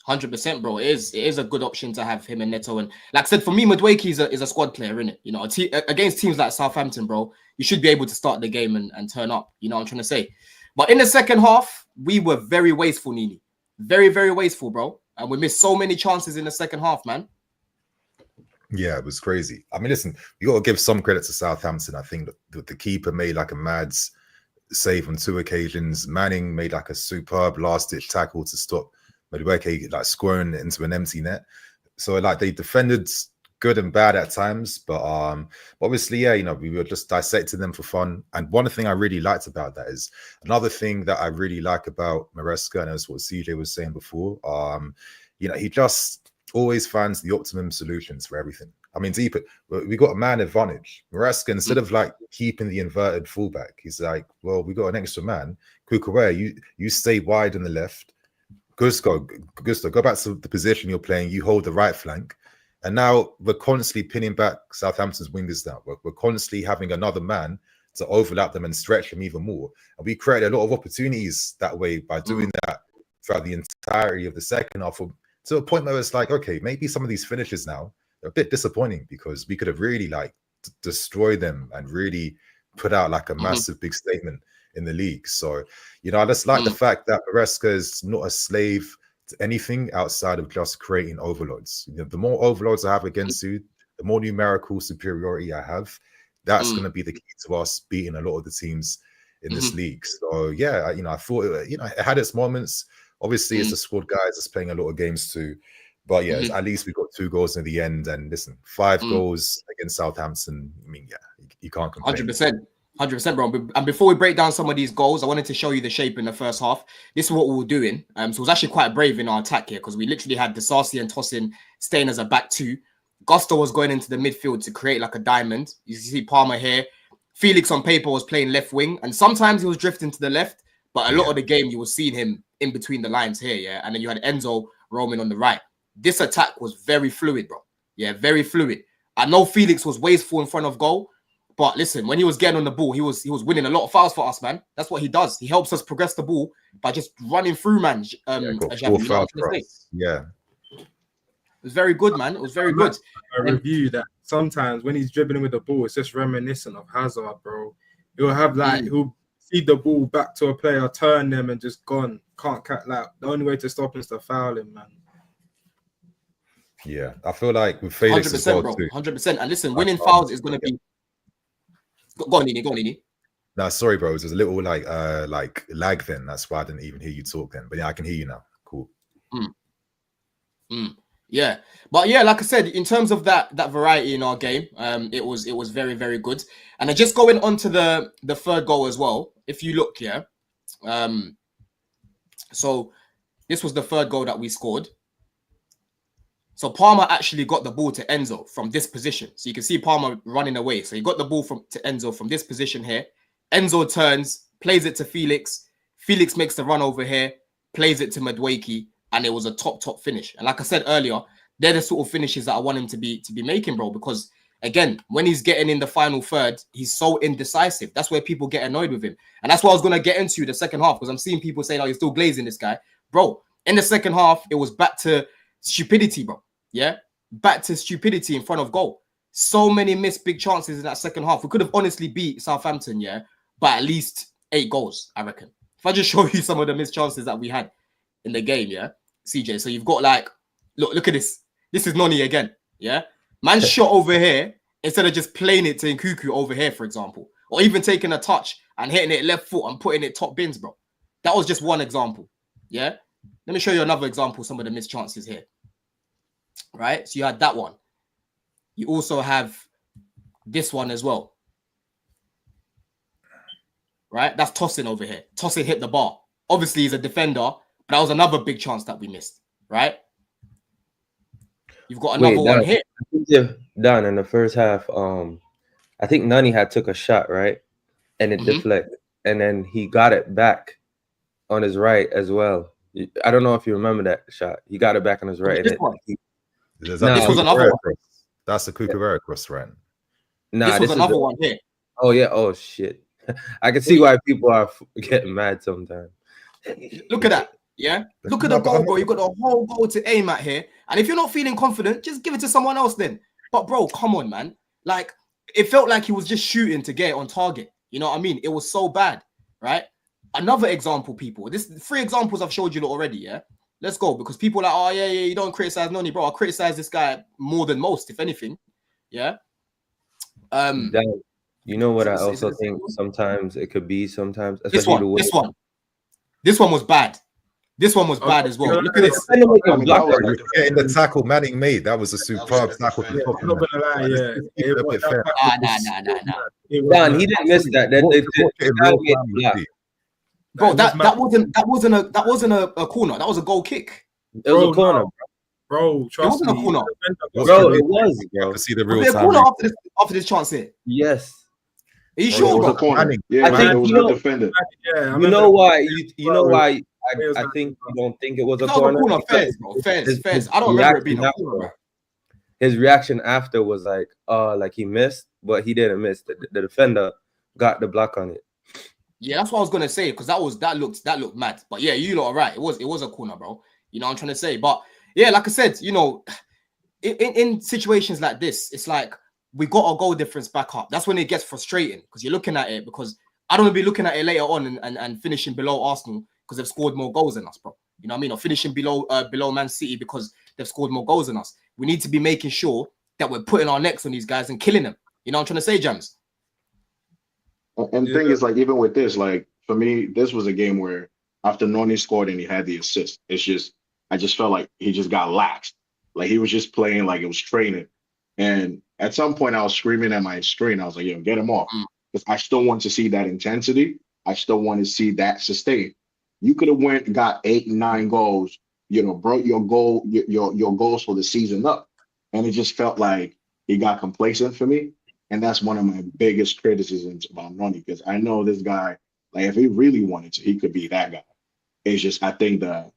100%, bro. It is a good option to have him and Neto. And like I said, for me, Madueke is a squad player, isn't it? You know, against teams like Southampton, bro, you should be able to start the game and turn up. You know what I'm trying to say? But in the second half, we were very wasteful, Nini. Very, very wasteful, bro. And we missed so many chances in the second half, man. Yeah, it was crazy. I mean, listen, you got to give some credit to Southampton. I think the keeper made like a mad save on 2 occasions. Manning made like a superb last-ditch tackle to stop Madueke like scoring into an empty net. So like they defended good and bad at times, but obviously, yeah, you know, we were just dissecting them for fun. And one thing I really liked about that is another thing that I really like about Maresca, and that's what CJ was saying before. You know, he just always finds the optimum solutions for everything. I mean, deep. We got a man advantage. Maresca, instead of like keeping the inverted fullback, he's like, well, we got an extra man. Kukurea, you stay wide on the left. Gusto, go back to the position you're playing. You hold the right flank. And now we're constantly pinning back Southampton's wingers down. We're constantly having another man to overlap them and stretch them even more. And we created a lot of opportunities that way by doing that throughout the entirety of the second half, to a point where it's like, okay, maybe some of these finishes now are a bit disappointing, because we could have really like destroyed them and really put out like a massive big statement in the league. So, you know, I just like the fact that Maresca is not a slave to anything outside of just creating overloads. You know, the more overloads I have against you, the more numerical superiority I have, that's going to be the key to us beating a lot of the teams in this league. So yeah, you know, I thought it had its moments. Obviously, it's a squad guys that's playing a lot of games too. But yeah, at least we got 2 goals in the end. And listen, 5 goals against Southampton. I mean, yeah, you can't complain. 100%, bro. And before we break down some of these goals, I wanted to show you the shape in the first half. This is what we were doing. So it was actually quite brave in our attack here, because we literally had Disasi and Tosin staying as a back 2. Gusto was going into the midfield to create like a diamond. You see Palmer here. Felix on paper was playing left wing, and sometimes he was drifting to the left, but a lot of the game you were seeing him in between the lines here, yeah. And then you had Enzo roaming on the right. This attack was very fluid, bro. Yeah, very fluid. I know Felix was wasteful in front of goal, but listen, when he was getting on the ball, he was winning a lot of fouls for us, man. That's what he does. He helps us progress the ball by just running through, man. Yeah. It was very good, man. It was very good. I review that sometimes when he's dribbling with the ball, it's just reminiscent of Hazard, bro. He'll have like he'll feed the ball back to a player, turn them, and just gone. Can't catch. Like the only way to stop him is to foul him, man. Yeah, I feel like with Felix 100%, as well, bro, 100%. And listen, winning fouls is going to be. Go on, Nini. No, sorry, bro. There's a little like lag then. That's why I didn't even hear you talk then. But yeah, I can hear you now. Cool. Yeah, but yeah, like I said, in terms of that variety in our game, it was very, very good. And just going on to the third goal as well. If you look here, so this was the third goal that we scored. So Palmer actually got the ball to Enzo from this position. So you can see Palmer running away. So he got the ball to Enzo from this position here. Enzo turns, plays it to Felix. Felix makes the run over here, plays it to Madueke, and it was a top finish. And like I said earlier, they're the sort of finishes that I want him to be making, bro. Because again, when he's getting in the final third, he's so indecisive. That's where people get annoyed with him. And that's what I was going to get into the second half, because I'm seeing people saying, oh, you're still glazing this guy. Bro, in the second half, it was back to stupidity, bro. Yeah? Back to stupidity in front of goal. So many missed big chances in that second half. We could have honestly beat Southampton, yeah, by at least 8 goals, I reckon. If I just show you some of the missed chances that we had in the game, yeah, CJ. So you've got like, look at this. This is Noni again, yeah? Man shot over here instead of just playing it to Nkuku over here, for example. Or even taking a touch and hitting it left foot and putting it top bins, bro. That was just one example, yeah? Let me show you another example, some of the missed chances here. Right? So you had that one. You also have this one as well. Right? That's Tosin over here. Tosin hit the bar. Obviously, he's a defender, but that was another big chance that we missed. Right? You've got another one here. Done in the first half. I think Noni had took a shot, right? And it deflected. And then he got it back on his right as well. I don't know if you remember that shot. He got it back on his right. This was another one. That's the Kukurea cross, right? This was another one here. Oh, yeah. Oh, shit. I can see why people are getting mad sometimes. Look at that. Yeah? Look at the goal, bro. You've got the whole goal to aim at here. And if you're not feeling confident, just give it to someone else then. But, bro, come on, man. Like, it felt like he was just shooting to get it on target. You know what I mean? It was so bad, right? Another example, people. This 3 examples I've showed you already, yeah? Let's go, because people are like, oh, yeah, you don't criticize Noni, bro. I criticize this guy more than most, if anything. Yeah? You know what I also think sometimes it could be sometimes. This one was bad. This one was bad as well. Look at this. Getting the tackle Manning made, that was a superb tackle. I'm not gonna lie, Dan, he didn't miss that. Bro, that wasn't a corner. That was a goal kick. It was a corner. Bro, trust wasn't a me. corner. Bro, it was, bro. To see the Was real there a time. corner after this chance here? Yes. Are you Bro, sure, It was bro? a corner. Manning. Yeah, I think, it was you good know, defended. Yeah, I You remember know the- why? You know why? It was I like- think you don't think it was If a that was a corner. corner, because fairs. his I don't remember it being a reaction corner, bro. His reaction after was like he missed, but he didn't miss. The defender got the block on it. Yeah, that's what I was gonna say because that looked mad. But yeah, you lot are right. It was a corner, bro. You know what I'm trying to say. But yeah, like I said, you know, in situations like this, it's like we got our goal difference back up. That's when it gets frustrating because you're looking at it because I don't want to be looking at it later on and finishing below Arsenal because they've scored more goals than us, bro. You know what I mean? Or finishing below Man City because they've scored more goals than us. We need to be making sure that we're putting our necks on these guys and killing them. You know what I'm trying to say, Jams? And thing is, like, even with this, like, for me, this was a game where after Noni scored and he had the assist, I just felt like he just got laxed. Like, he was just playing like it was training. And at some point, I was screaming at my screen. I was like, yo, get him off. Because I still want to see that intensity. I still want to see that sustain. You could have went and got 8, 9 goals, you know, brought your goals for the season up. And it just felt like he got complacent for me. And that's one of my biggest criticisms about Noni, because I know this guy, like, if he really wanted to, he could be that guy. It's just, I think the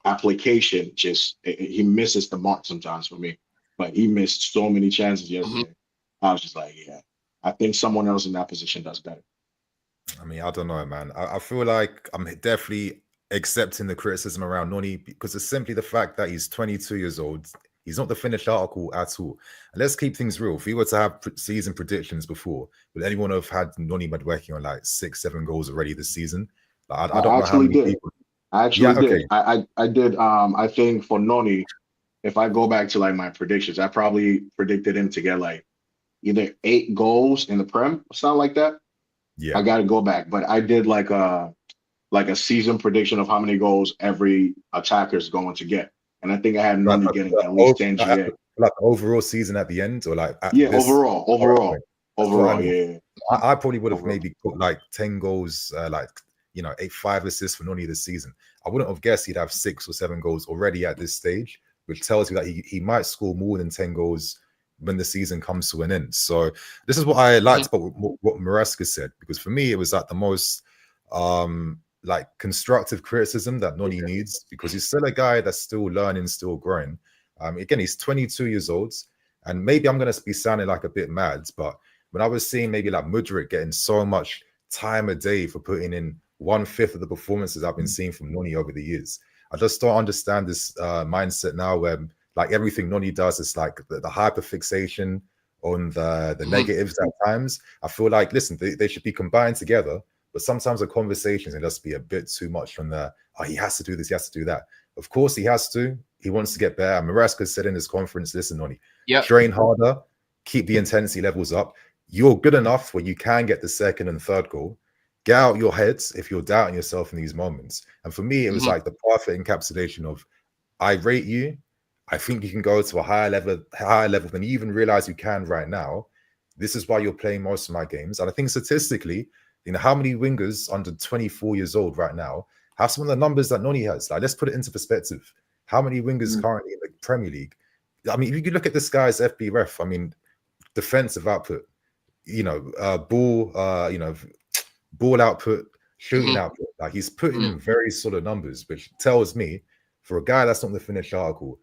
application, he misses the mark sometimes for me. But he missed so many chances yesterday. I was just like, yeah, I think someone else in that position does better. I mean, I don't know, man. I feel like I'm definitely accepting the criticism around Noni because it's simply the fact that he's 22 years old. He's not the finished article at all. And let's keep things real. If we were to have season predictions before, would anyone have had Noni working on like 6, 7 goals already this season? Like, I don't know how many people. I actually did. I did. I think for Noni, if I go back to like my predictions, I probably predicted him to get like either 8 goals in the Prem or something like that. Yeah, I got to go back, but I did like a season prediction of how many goals every attacker is going to get, and I think I had Noni getting at least 10 GA. Like overall season at the end, or like overall, I mean. yeah. I probably would have maybe put like 10 goals, like, you know, 5 assists for Noni this season. I wouldn't have guessed he'd have 6 or 7 goals already at this stage, which tells you that he might score more than 10 goals when the season comes to an end. So this is what I liked about what Maresca said, because for me, it was like the most like constructive criticism that Noni needs, because he's still a guy that's still learning, still growing. Again, he's 22 years old, and maybe I'm going to be sounding like a bit mad, but when I was seeing maybe like Mudryk getting so much time a day for putting in 1/5 of the performances I've been seeing from Noni over the years, I just don't understand this mindset now where like everything Noni does is like the hyper fixation on the negatives at times. I feel like, listen, they should be combined together, but sometimes the conversations can just be a bit too much from the, oh, he has to do this, he has to do that. Of course he has to. He wants to get better. Maresca said in his conference, listen, Noni, train harder, keep the intensity levels up. You're good enough where you can get the 2nd and 3rd goal. Get out your heads if you're doubting yourself in these moments. And for me, it was like the perfect encapsulation of, I rate you. I think you can go to a higher level than you even realize you can right now. This is why you're playing most of my games. And I think statistically, you know, how many wingers under 24 years old right now have some of the numbers that Noni has? Like, let's put it into perspective. How many wingers currently in the Premier League? I mean, if you could look at this guy's FB ref, I mean, defensive output, you know, ball output, shooting output. Like, he's putting in very solid numbers, which tells me for a guy that's not the finished article,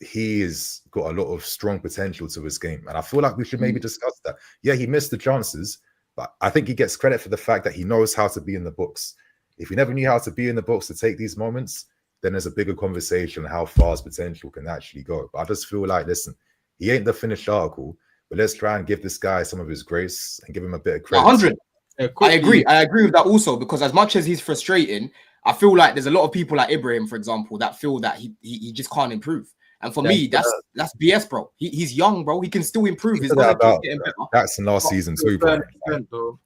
he has got a lot of strong potential to his game. And I feel like we should maybe discuss that. Yeah, he missed the chances, but I think he gets credit for the fact that he knows how to be in the box. If he never knew how to be in the box to take these moments, then there's a bigger conversation on how far his potential can actually go. But I just feel like, listen, he ain't the finished article, but let's try and give this guy some of his grace and give him a bit of credit. 100. I agree with that also, because as much as he's frustrating, I feel like there's a lot of people like Ibrahim, for example, that feel that he just can't improve. And for me, that's BS, bro. He's young, bro. He can still improve. He's gonna keep getting better. That's in last season too, bro.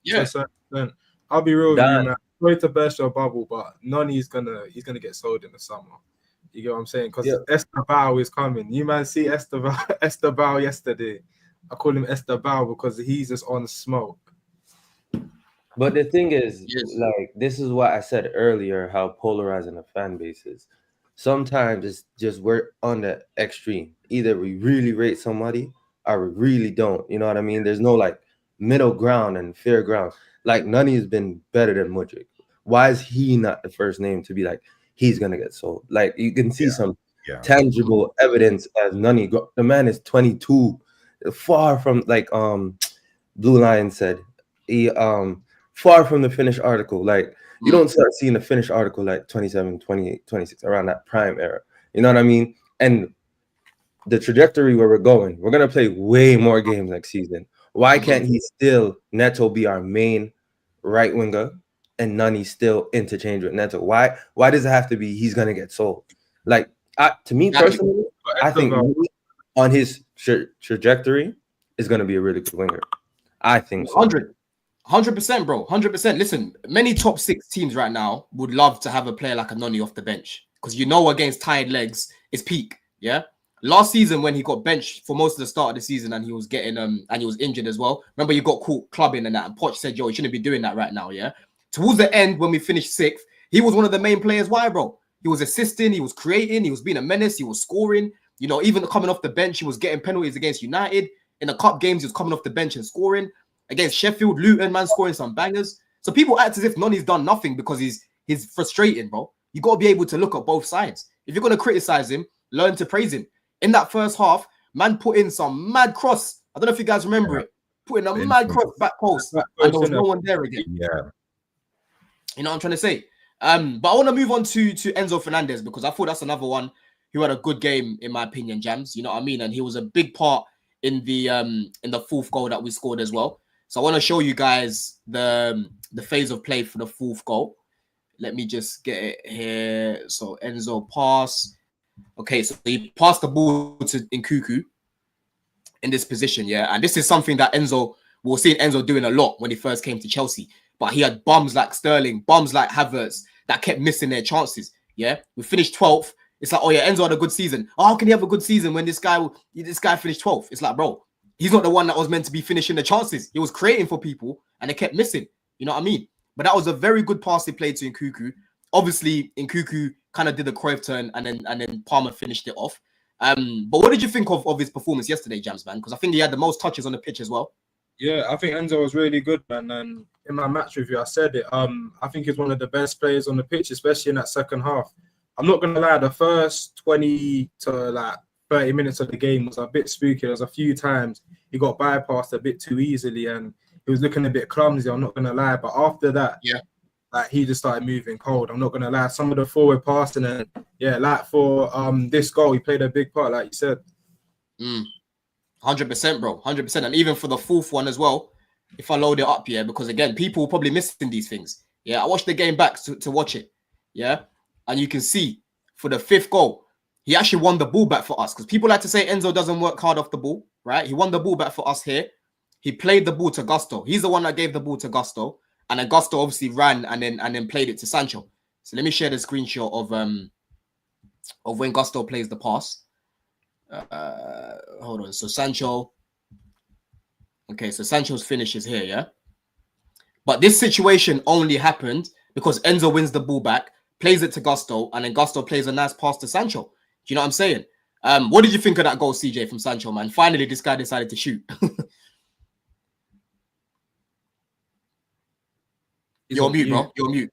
Yeah. I'll be real with you, man. Sorry to burst your bubble, but Noni's gonna get sold in the summer. You get what I'm saying? Because Esteban is coming. You man see Esteban yesterday. I call him Esteban because he's just on smoke. But the thing is, like, this is what I said earlier, how polarizing the fan base is. sometimes it's just we're on the extreme. Either we really rate somebody or we really don't. You know what I mean? There's no like middle ground and fair ground. Like Noni has been better than Mudryk. Why is he not the first name to be like he's gonna get sold? Like you can see some tangible evidence as Noni. The man is 22, far from like Blue Lion said. He far from the finished article. Like you don't start seeing the finished article like 27, 28, 26 around that prime era. You know what I mean? And the trajectory where we're going, we're gonna play way more games next season. Why can't he still Neto be our main right winger and Nani still interchange with Neto? Why does it have to be he's gonna get sold? Like to me personally, I think on his trajectory is gonna be a really good winger. I think so. 100%, bro. 100%. Listen, many top 6 teams right now would love to have a player like a Noni off the bench because against tired legs, it's peak. Yeah. Last season when he got benched for most of the start of the season and he was getting and he was injured as well. Remember, you got caught clubbing and that, and Poch said, "Yo, you shouldn't be doing that right now." Yeah. Towards the end, when we finished 6th, he was one of the main players. Why, bro? He was assisting, he was creating, he was being a menace, he was scoring. You know, even coming off the bench, he was getting penalties against United. In the cup games, he was coming off the bench and scoring. Against Sheffield, Luton, man, scoring some bangers. So people act as if Noni's done nothing because he's frustrating, bro. You got to be able to look at both sides. If you're going to criticize him, learn to praise him. In that first half, man put in some mad cross. I don't know if you guys remember it. Put in a mad cross back post. And there was no one there again. Yeah. You know what I'm trying to say? But I want to move on to Enzo Fernandez because I thought that's another one who had a good game, in my opinion, Jams. You know what I mean? And he was a big part in the 4th goal that we scored as well. So I want to show you guys the phase of play for the 4th goal. Let me just get it here. So Enzo pass. Okay, so he passed the ball to Nkuku in this position, yeah. And this is something that we'll see Enzo doing a lot when he first came to Chelsea. But he had bums like Sterling, bums like Havertz that kept missing their chances, yeah. We finished 12th. It's like, oh yeah, Enzo had a good season. Oh, how can he have a good season when this guy finished 12th? It's like, bro, he's not the one that was meant to be finishing the chances. He was creating for people and they kept missing. You know what I mean? But that was a very good pass he played to Nkuku. Obviously, Nkuku kind of did the Cruyff turn and then Palmer finished it off. But what did you think of his performance yesterday, Jams, man? Because I think he had the most touches on the pitch as well. Yeah, I think Enzo was really good, man. And in my match review, I said it. I think he's one of the best players on the pitch, especially in that second half. I'm not going to lie, the first 20 to like 30 minutes of the game was a bit spooky. There was a few times he got bypassed a bit too easily and he was looking a bit clumsy, I'm not going to lie. But after that, yeah, like he just started moving cold. I'm not going to lie. Some of the forward passing and yeah, like for this goal, he played a big part, like you said. 100%, bro. 100%. And even for the 4th one as well, if I load it up, yeah, because again, people probably missing these things. Yeah, I watched the game back to watch it. Yeah. And you can see for the 5th goal, he actually won the ball back for us because people like to say Enzo doesn't work hard off the ball, right? He won the ball back for us here. He played the ball to Gusto. He's the one that gave the ball to Gusto. And then Gusto obviously ran and then played it to Sancho. So let me share the screenshot of when Gusto plays the pass. Hold on. So Sancho. Okay, so Sancho's finish is here, yeah? But this situation only happened because Enzo wins the ball back, plays it to Gusto, and then Gusto plays a nice pass to Sancho. Do you know what I'm saying? What did you think of that goal, CJ, from Sancho, man? Finally, this guy decided to shoot. You're on mute, bro. You're on mute.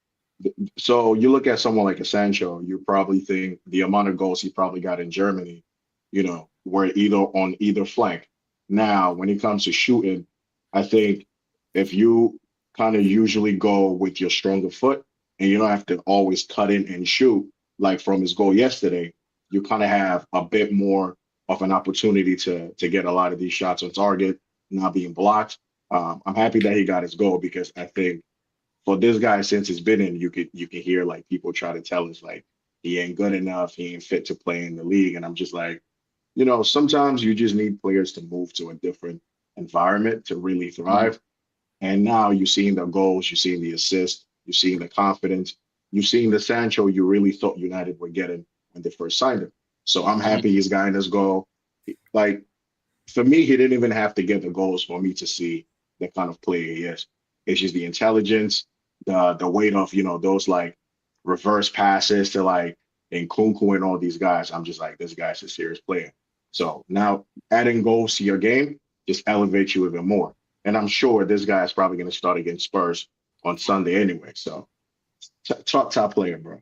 So you look at someone like a Sancho, you probably think the amount of goals he probably got in Germany, you know, were either on either flank. Now, when it comes to shooting, I think if you kind of usually go with your stronger foot and you don't have to always cut in and shoot, like from his goal yesterday, you kind of have a bit more of an opportunity to get a lot of these shots on target, not being blocked. I'm happy that he got his goal because I think for this guy, since he's been in, you can hear like people try to tell us like he ain't good enough, he ain't fit to play in the league. And I'm just like, you know, sometimes you just need players to move to a different environment to really thrive. And now you're seeing the goals, you're seeing the assists, you're seeing the confidence, you're seeing the Sancho you really thought United were getting when they first signed him. So I'm happy he's gotten his goal. Like, for me, he didn't even have to get the goals for me to see the kind of player he is. It's just the intelligence, the weight of, you know, those like reverse passes to like and Kunku and all these guys, I'm just like, this guy's a serious player. So now adding goals to your game just elevates you even more. And I'm sure this guy is probably going to start against Spurs on Sunday anyway. So top player, bro.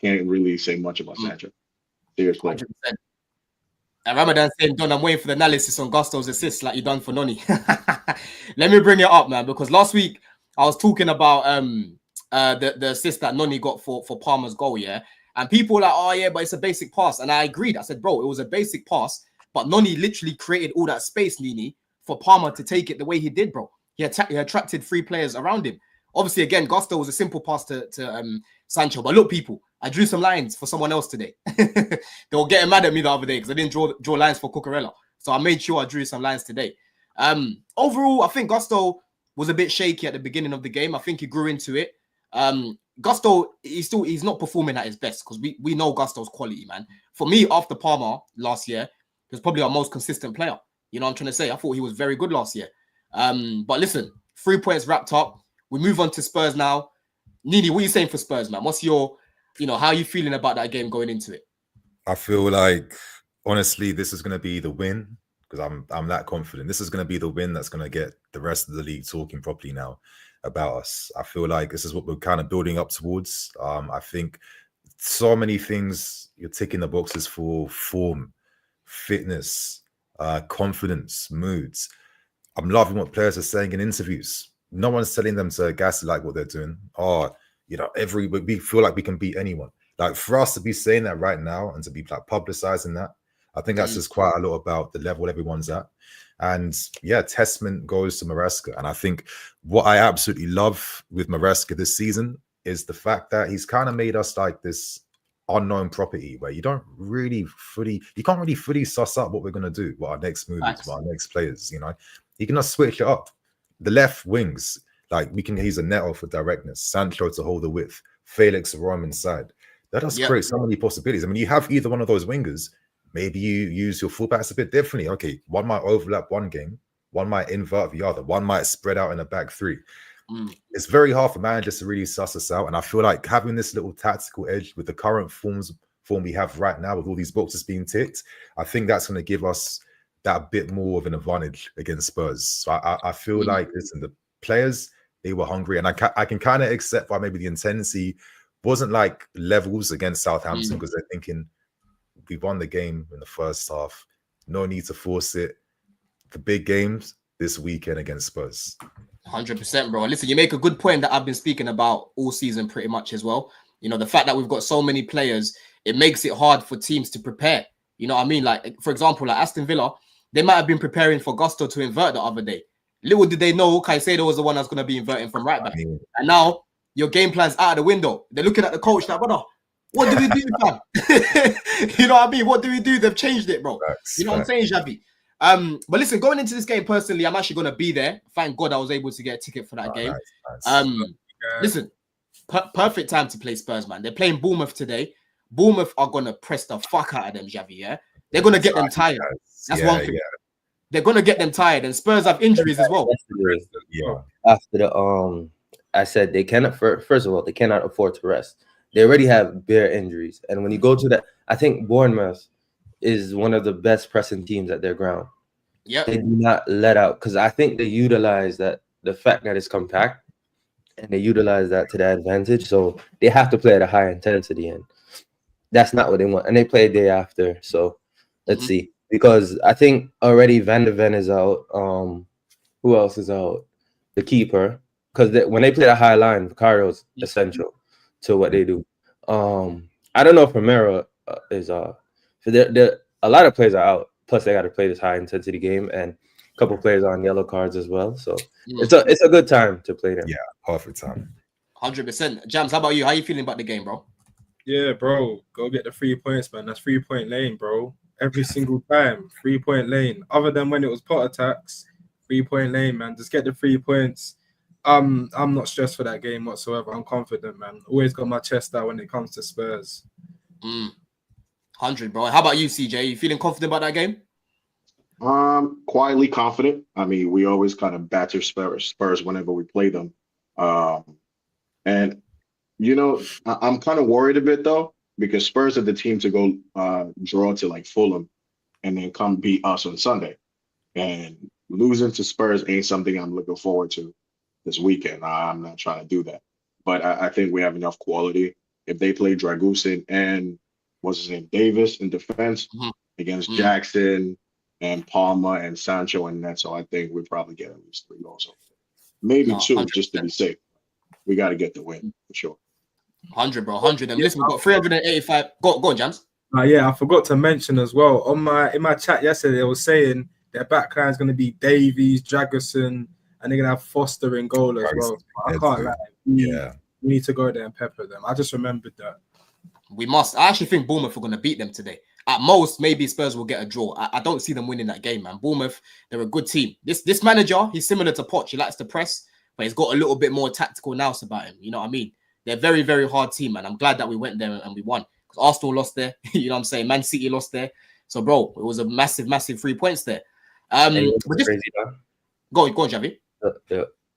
Can't really say much about Sancho. Serious player. 100%. And Ramadan saying, Don, I'm waiting for the analysis on Gusto's assist like you done for Noni. Let me bring it up, man, because last week I was talking about the assist that Noni got for Palmer's goal, yeah? And people were like, oh, yeah, but it's a basic pass. And I agreed. I said, bro, it was a basic pass, but Noni literally created all that space, Nini, for Palmer to take it the way he did, bro. He attracted 3 players around him. Obviously, again, Gusto was a simple pass to Sancho. But look, people, I drew some lines for someone else today. They were getting mad at me the other day because I didn't draw lines for Cucurella. So I made sure I drew some lines today. Overall, I think Gusto was a bit shaky at the beginning of the game. I think he grew into it. Gusto, he's not performing at his best because we know Gusto's quality, man. For me, after Palmer last year, he was probably our most consistent player. You know what I'm trying to say? I thought he was very good last year. But listen, 3 points wrapped up. We move on to Spurs now. Nini, what are you saying for Spurs, man? What's your, how are you feeling about that game going into it? I feel like, honestly, this is going to be the win because I'm that confident. This is going to be the win that's going to get the rest of the league talking properly now about us. I feel like this is what we're kind of building up towards. I think so many things you're ticking the boxes for: form, fitness, confidence, moods. I'm loving what players are saying in interviews. No one's telling them to gaslight what they're doing. We feel like we can beat anyone. Like, for us to be saying that right now and to be like publicizing that, I think that's just quite a lot about the level everyone's at. And yeah, testament goes to Maresca. And I think what I absolutely love with Maresca this season is the fact that he's kind of made us like this unknown property where you can't really fully suss up what we're going to do, what our next move is, what our next players, He can just switch it up. The left wings, he's a Neto for directness, Sancho to hold the width, Felix Rom inside. That does create so many possibilities. I mean, you have either one of those wingers, maybe you use your fullbacks a bit differently. Okay, one might overlap one game, one might invert the other, one might spread out in a back 3. It's very hard for managers to really suss us out. And I feel like having this little tactical edge with the current form we have right now, with all these boxes being ticked, I think that's going to give us that bit more of an advantage against Spurs. So I feel like, listen, the players, they were hungry, and I can kind of accept why maybe the intensity wasn't like levels against Southampton, because they're thinking, we won the game in the first half, no need to force it. The big games this weekend against Spurs. 100%, bro. Listen, you make a good point that I've been speaking about all season pretty much as well. The fact that we've got so many players, it makes it hard for teams to prepare. You know what I mean? Like, for example, like Aston Villa, they might have been preparing for Gusto to invert the other day. Little did they know Caicedo was the one that's going to be inverting from right back. And now your game plan's out of the window. They're looking at the coach like, brother, what do we do, man? You know what I mean? What do we do? They've changed it, bro. You know what I'm saying, Xavi? But listen, going into this game personally, I'm actually going to be there. Thank God I was able to get a ticket for that game. Nice. Listen, perfect time to play Spurs, man. They're playing Bournemouth today. Bournemouth are going to press the fuck out of them, Xavi, yeah? They're going to get them tired. That's one thing. They're going to get them tired, and Spurs have injuries as well. After the I said they cannot. First of all, they cannot afford to rest. They already have bare injuries, and when you go to that, I think Bournemouth is one of the best pressing teams at their ground. Yeah, they do not let out, because I think they utilize that, the fact that it's compact, and they utilize that to their advantage. So they have to play at a high intensity, and that's not what they want. And they play a day after, so let's see. Because I think already Van de Ven is out. Who else is out? The keeper. Because when they play a high line, Vicario's essential to what they do. I don't know if Romero is a lot of players are out. Plus, they got to play this high intensity game, and a couple players are on yellow cards as well. So it's a good time to play them. Yeah, perfect time. 100%. Jams, how about you? How you feeling about the game, bro? Yeah, bro. Go get the 3 points, man. That's 3-point lane, bro. Every single time, 3-point lane. Other than when it was pot attacks, 3-point lane, man. Just get the 3 points. I'm not stressed for that game whatsoever. I'm confident, man. Always got my chest out when it comes to Spurs. 100, bro. How about you, CJ? You feeling confident about that game? Quietly confident. I mean, we always kind of batter Spurs whenever we play them. And I'm kind of worried a bit though, because Spurs are the team to go draw to like Fulham and then come beat us on Sunday. And losing to Spurs ain't something I'm looking forward to this weekend. I'm not trying to do that. But I think we have enough quality. If they play Dragusin and what's his name, Davis in defense against Jackson and Palmer and Sancho and Neto, I think we probably get at least 3 goals. Maybe 2, 100%. Just to be safe. We got to get the win for sure. 100, bro, 100. And listen, we've got 385. Go on, Jams. Yeah, I forgot to mention as well in my chat yesterday. They were saying their backline is going to be Davies, Dragusin, and they're going to have Foster in goal as well. I can't lie. We need to go there and pepper them. I just remembered that. We must. I actually think Bournemouth are going to beat them today. At most, maybe Spurs will get a draw. I don't see them winning that game, man. Bournemouth, they're a good team. This manager, he's similar to Poch. He likes to press, but he's got a little bit more tactical nous about him. You know what I mean? They're a very, very hard team, man. I'm glad that we went there and we won. Because Arsenal lost there. You know what I'm saying? Man City lost there. So, bro, it was a massive, massive 3 points there. Go on, Xavi.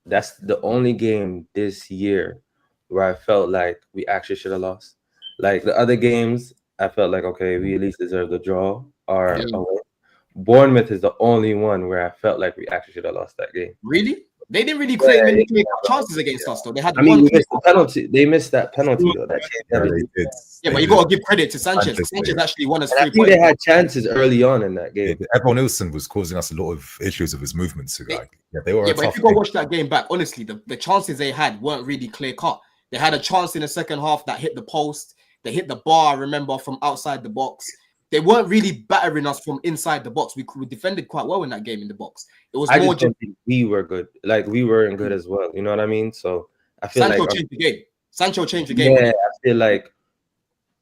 That's the only game this year where I felt like we actually should have lost. Like the other games, I felt like, okay, we at least deserve the draw or away. Bournemouth is the only one where I felt like we actually should have lost that game. Really? They didn't really create many chances against us, though. They had we missed the penalty. They missed that penalty, though. But you got to give credit to Sanchez. Sanchez actually won us 3 points. I think they had chances early on in that game. Everyone Nilsson was causing us a lot of issues with his movements. They were. But if you go watch that game back, honestly, the chances they had weren't really clear cut. They had a chance in the second half that hit the post. They hit the bar, I remember, from outside the box. They weren't really battering us from inside the box. We defended quite well in that game in the box. It was more just we were good. Like we weren't good as well. You know what I mean? So I feel Sancho changed the game. Sancho changed the game. Yeah, I feel like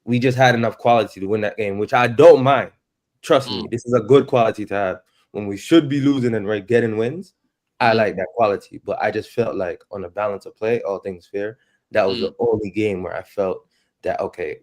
we just had enough quality to win that game, which I don't mind. Trust me, this is a good quality to have when we should be losing and getting wins. I like that quality, but I just felt like on a balance of play, all things fair, that was the only game where I felt that okay,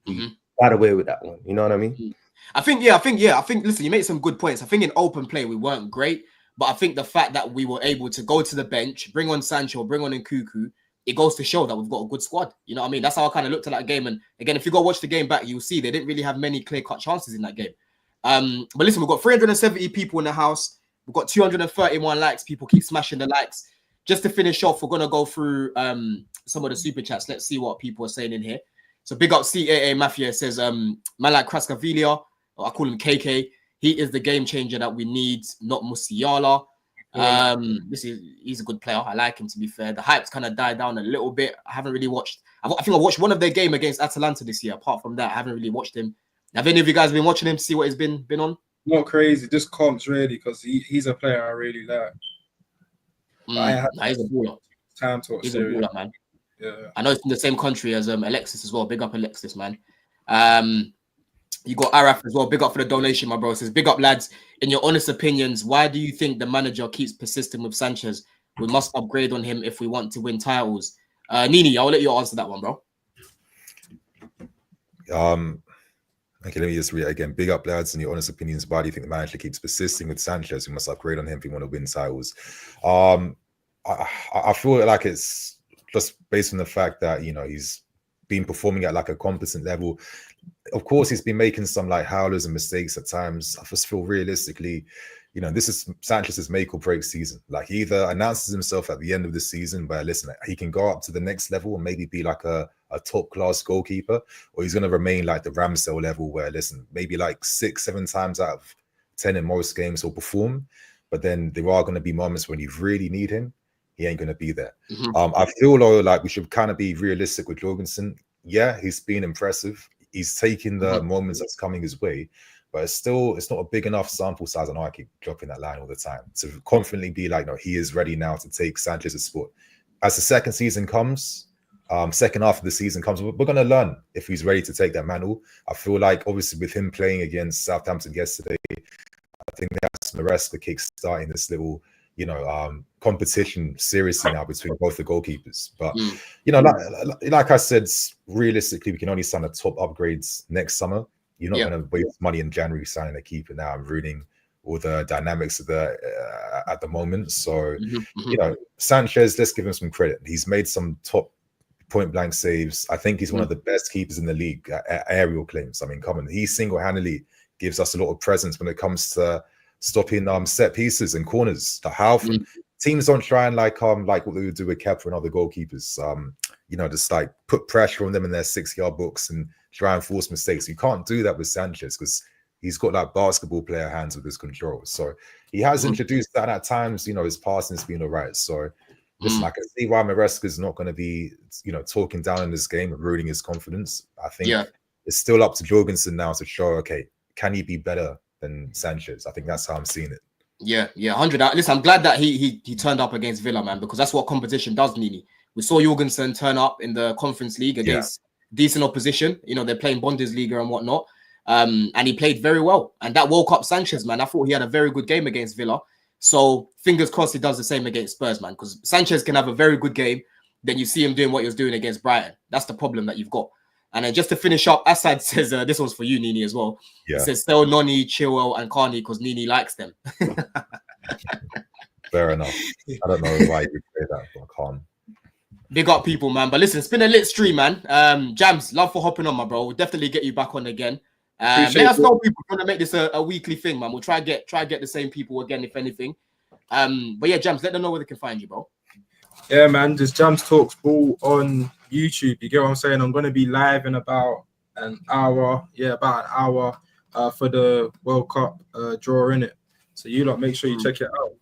we got away with that one. You know what I mean? I think, listen, you made some good points. I think in open play, we weren't great, but I think the fact that we were able to go to the bench, bring on Sancho, bring on Nkuku, it goes to show that we've got a good squad. You know what I mean? That's how I kind of looked at that game. And again, if you go watch the game back, you'll see they didn't really have many clear-cut chances in that game. But listen, we've got 370 people in the house. We've got 231 likes. People keep smashing the likes. Just to finish off, we're going to go through some of the super chats. Let's see what people are saying in here. So big up CAA Mafia says, man like Kraskavilla, I call him KK. He is the game changer that we need, not Musiala. He's a good player. I like him, to be fair. The hype's kind of died down a little bit. I haven't really watched. I think I watched one of their game against Atalanta this year. Apart from that, I haven't really watched him. Have any of you guys been watching him? See what he's been on? Not crazy, just comps really, because he's a player I really like. He's a baller. He's a baller, man. Yeah, I know it's in the same country as Alexis as well. Big up Alexis, man. You got Araf as well. Big up for the donation, my bro. Says, big up, lads. In your honest opinions, why do you think the manager keeps persisting with Sanchez? We must upgrade on him if we want to win titles. Nini, I'll let you answer that one, bro. Okay, let me just read it again. Big up, lads. In your honest opinions, why do you think the manager keeps persisting with Sanchez? We must upgrade on him if we want to win titles. I feel like it's just based on the fact that, you know, he's been performing at like a competent level. Of course, he's been making some like howlers and mistakes at times. I just feel realistically, you know, this is Sanchez's make or break season. Like, he either announces himself at the end of the season where, listen, he can go up to the next level and maybe be like a top class goalkeeper, or he's going to remain like the Ramsdale level where, listen, maybe like 6-7 times out of 10 in most games he'll perform, but then there are going to be moments when you really need him, he ain't going to be there. I feel though like we should kind of be realistic with Jorgensen. Yeah, he's been impressive. He's taking the moments that's coming his way, but it's not a big enough sample size. I know I keep dropping that line all the time to confidently be like, no, he is ready now to take Sanchez's spot. As the second season comes, second half of the season comes, we're going to learn if he's ready to take that mantle. I feel like obviously with him playing against Southampton yesterday, I think that's Maresca kick-starting this little, you know, competition seriously now between both the goalkeepers. But, you know, like I said, realistically, we can only sign the top upgrades next summer. You're not going to waste money in January signing a keeper now and ruining all the dynamics of the at the moment. So, you know, Sanchez, let's give him some credit. He's made some top point blank saves. I think he's one of the best keepers in the league at aerial claims. I mean, come on, he single-handedly gives us a lot of presence when it comes to stopping set pieces and corners. How teams don't try and like what they would do with Kepa and other goalkeepers. You know, just like put pressure on them in their 6-yard box and try and force mistakes. You can't do that with Sanchez because he's got like basketball player hands with his control. So he has introduced that at times. You know, his passing's been all right. So listen, I can see why Maresca is not going to be, you know, talking down in this game and ruining his confidence. I think it's still up to Jorgensen now to show, okay, can he be better than Sanchez? I think that's how I'm seeing it. Yeah, 100. Listen, I'm glad that he turned up against Villa, man, because that's what competition does, Nini. We saw Jorgensen turn up in the Conference League against decent opposition. You know, they're playing Bundesliga and whatnot. And he played very well. And that woke up Sanchez, man. I thought he had a very good game against Villa. So fingers crossed he does the same against Spurs, man, because Sanchez can have a very good game. Then you see him doing what he was doing against Brighton. That's the problem that you've got. And then just to finish up, Assad says, this one's for you, Nini, as well. He says, sell Noni, Chilwell, and Carney because Nini likes them. Fair enough. I don't know why you say that, but I can't. Big up people, man. But listen, it's been a lit stream, man. Jams, love for hopping on, my bro. We'll definitely get you back on again. Let us know, people, want to make this a weekly thing, man. We'll try get the same people again, if anything. But yeah, Jams, let them know where they can find you, bro. Yeah, man. Just Jams Talks Ball on YouTube. You get what I'm saying? I'm going to be live in about an hour. Yeah, about an hour for the World Cup draw, in it. So you lot make sure you check it out.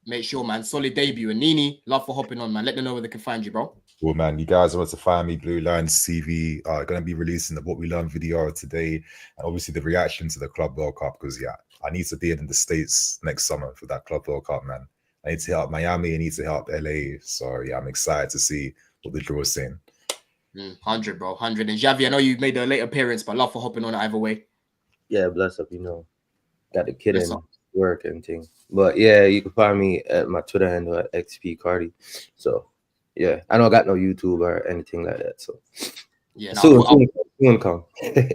Make sure, man. Solid debut. And Nini, love for hopping on, man. Let them know where they can find you, bro. Well, man, you guys want to find me, Blue Lines TV. Going to be releasing the What We Learned video today. And obviously the reaction to the Club World Cup. Because, I need to be in the States next summer for that Club World Cup, man. I need to help Miami. I need to help LA. So, I'm excited to see what the draw is saying. 100, bro. 100. And Xavi, I know you made a late appearance, but love for hopping on either way. Yeah, bless up, you know. Got the kid in work and thing. But yeah, you can find me at my Twitter handle at XP Cardi. So yeah, I don't got no YouTube or anything like that. So yeah, soon come.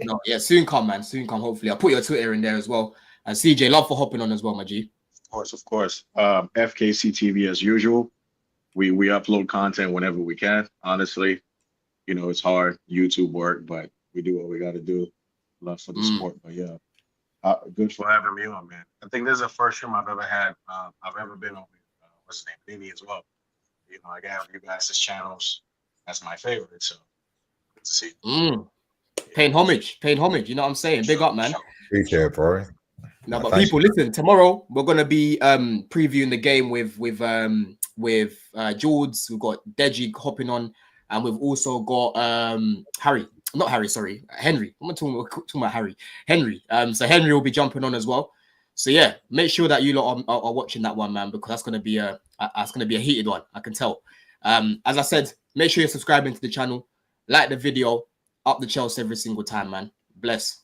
No, yeah, soon come, man. Soon come. Hopefully, I'll put your Twitter in there as well. And CJ, love for hopping on as well, my G. Of course. FKC TV as usual. We upload content whenever we can. Honestly, you know, it's hard YouTube work, but we do what we got to do. Love for the sport, but yeah. Good for having me on, man. I think this is the first stream I've ever had. I've ever been on with what's his name, Nini, as well. You know, I got you guys' channels. That's my favorite. So good to see. Paying homage. You know what I'm saying? Big up, man. Appreciate it, bro. No, but people, listen. Tomorrow we're gonna be previewing the game with George. We've got Deji hopping on, and we've also got Henry. I'm talking about Harry. Henry. So Henry will be jumping on as well. So yeah, make sure that you lot are watching that one, man, because that's gonna be a heated one. I can tell. As I said, make sure you're subscribing to the channel, like the video, up the Chels every single time, man. Bless.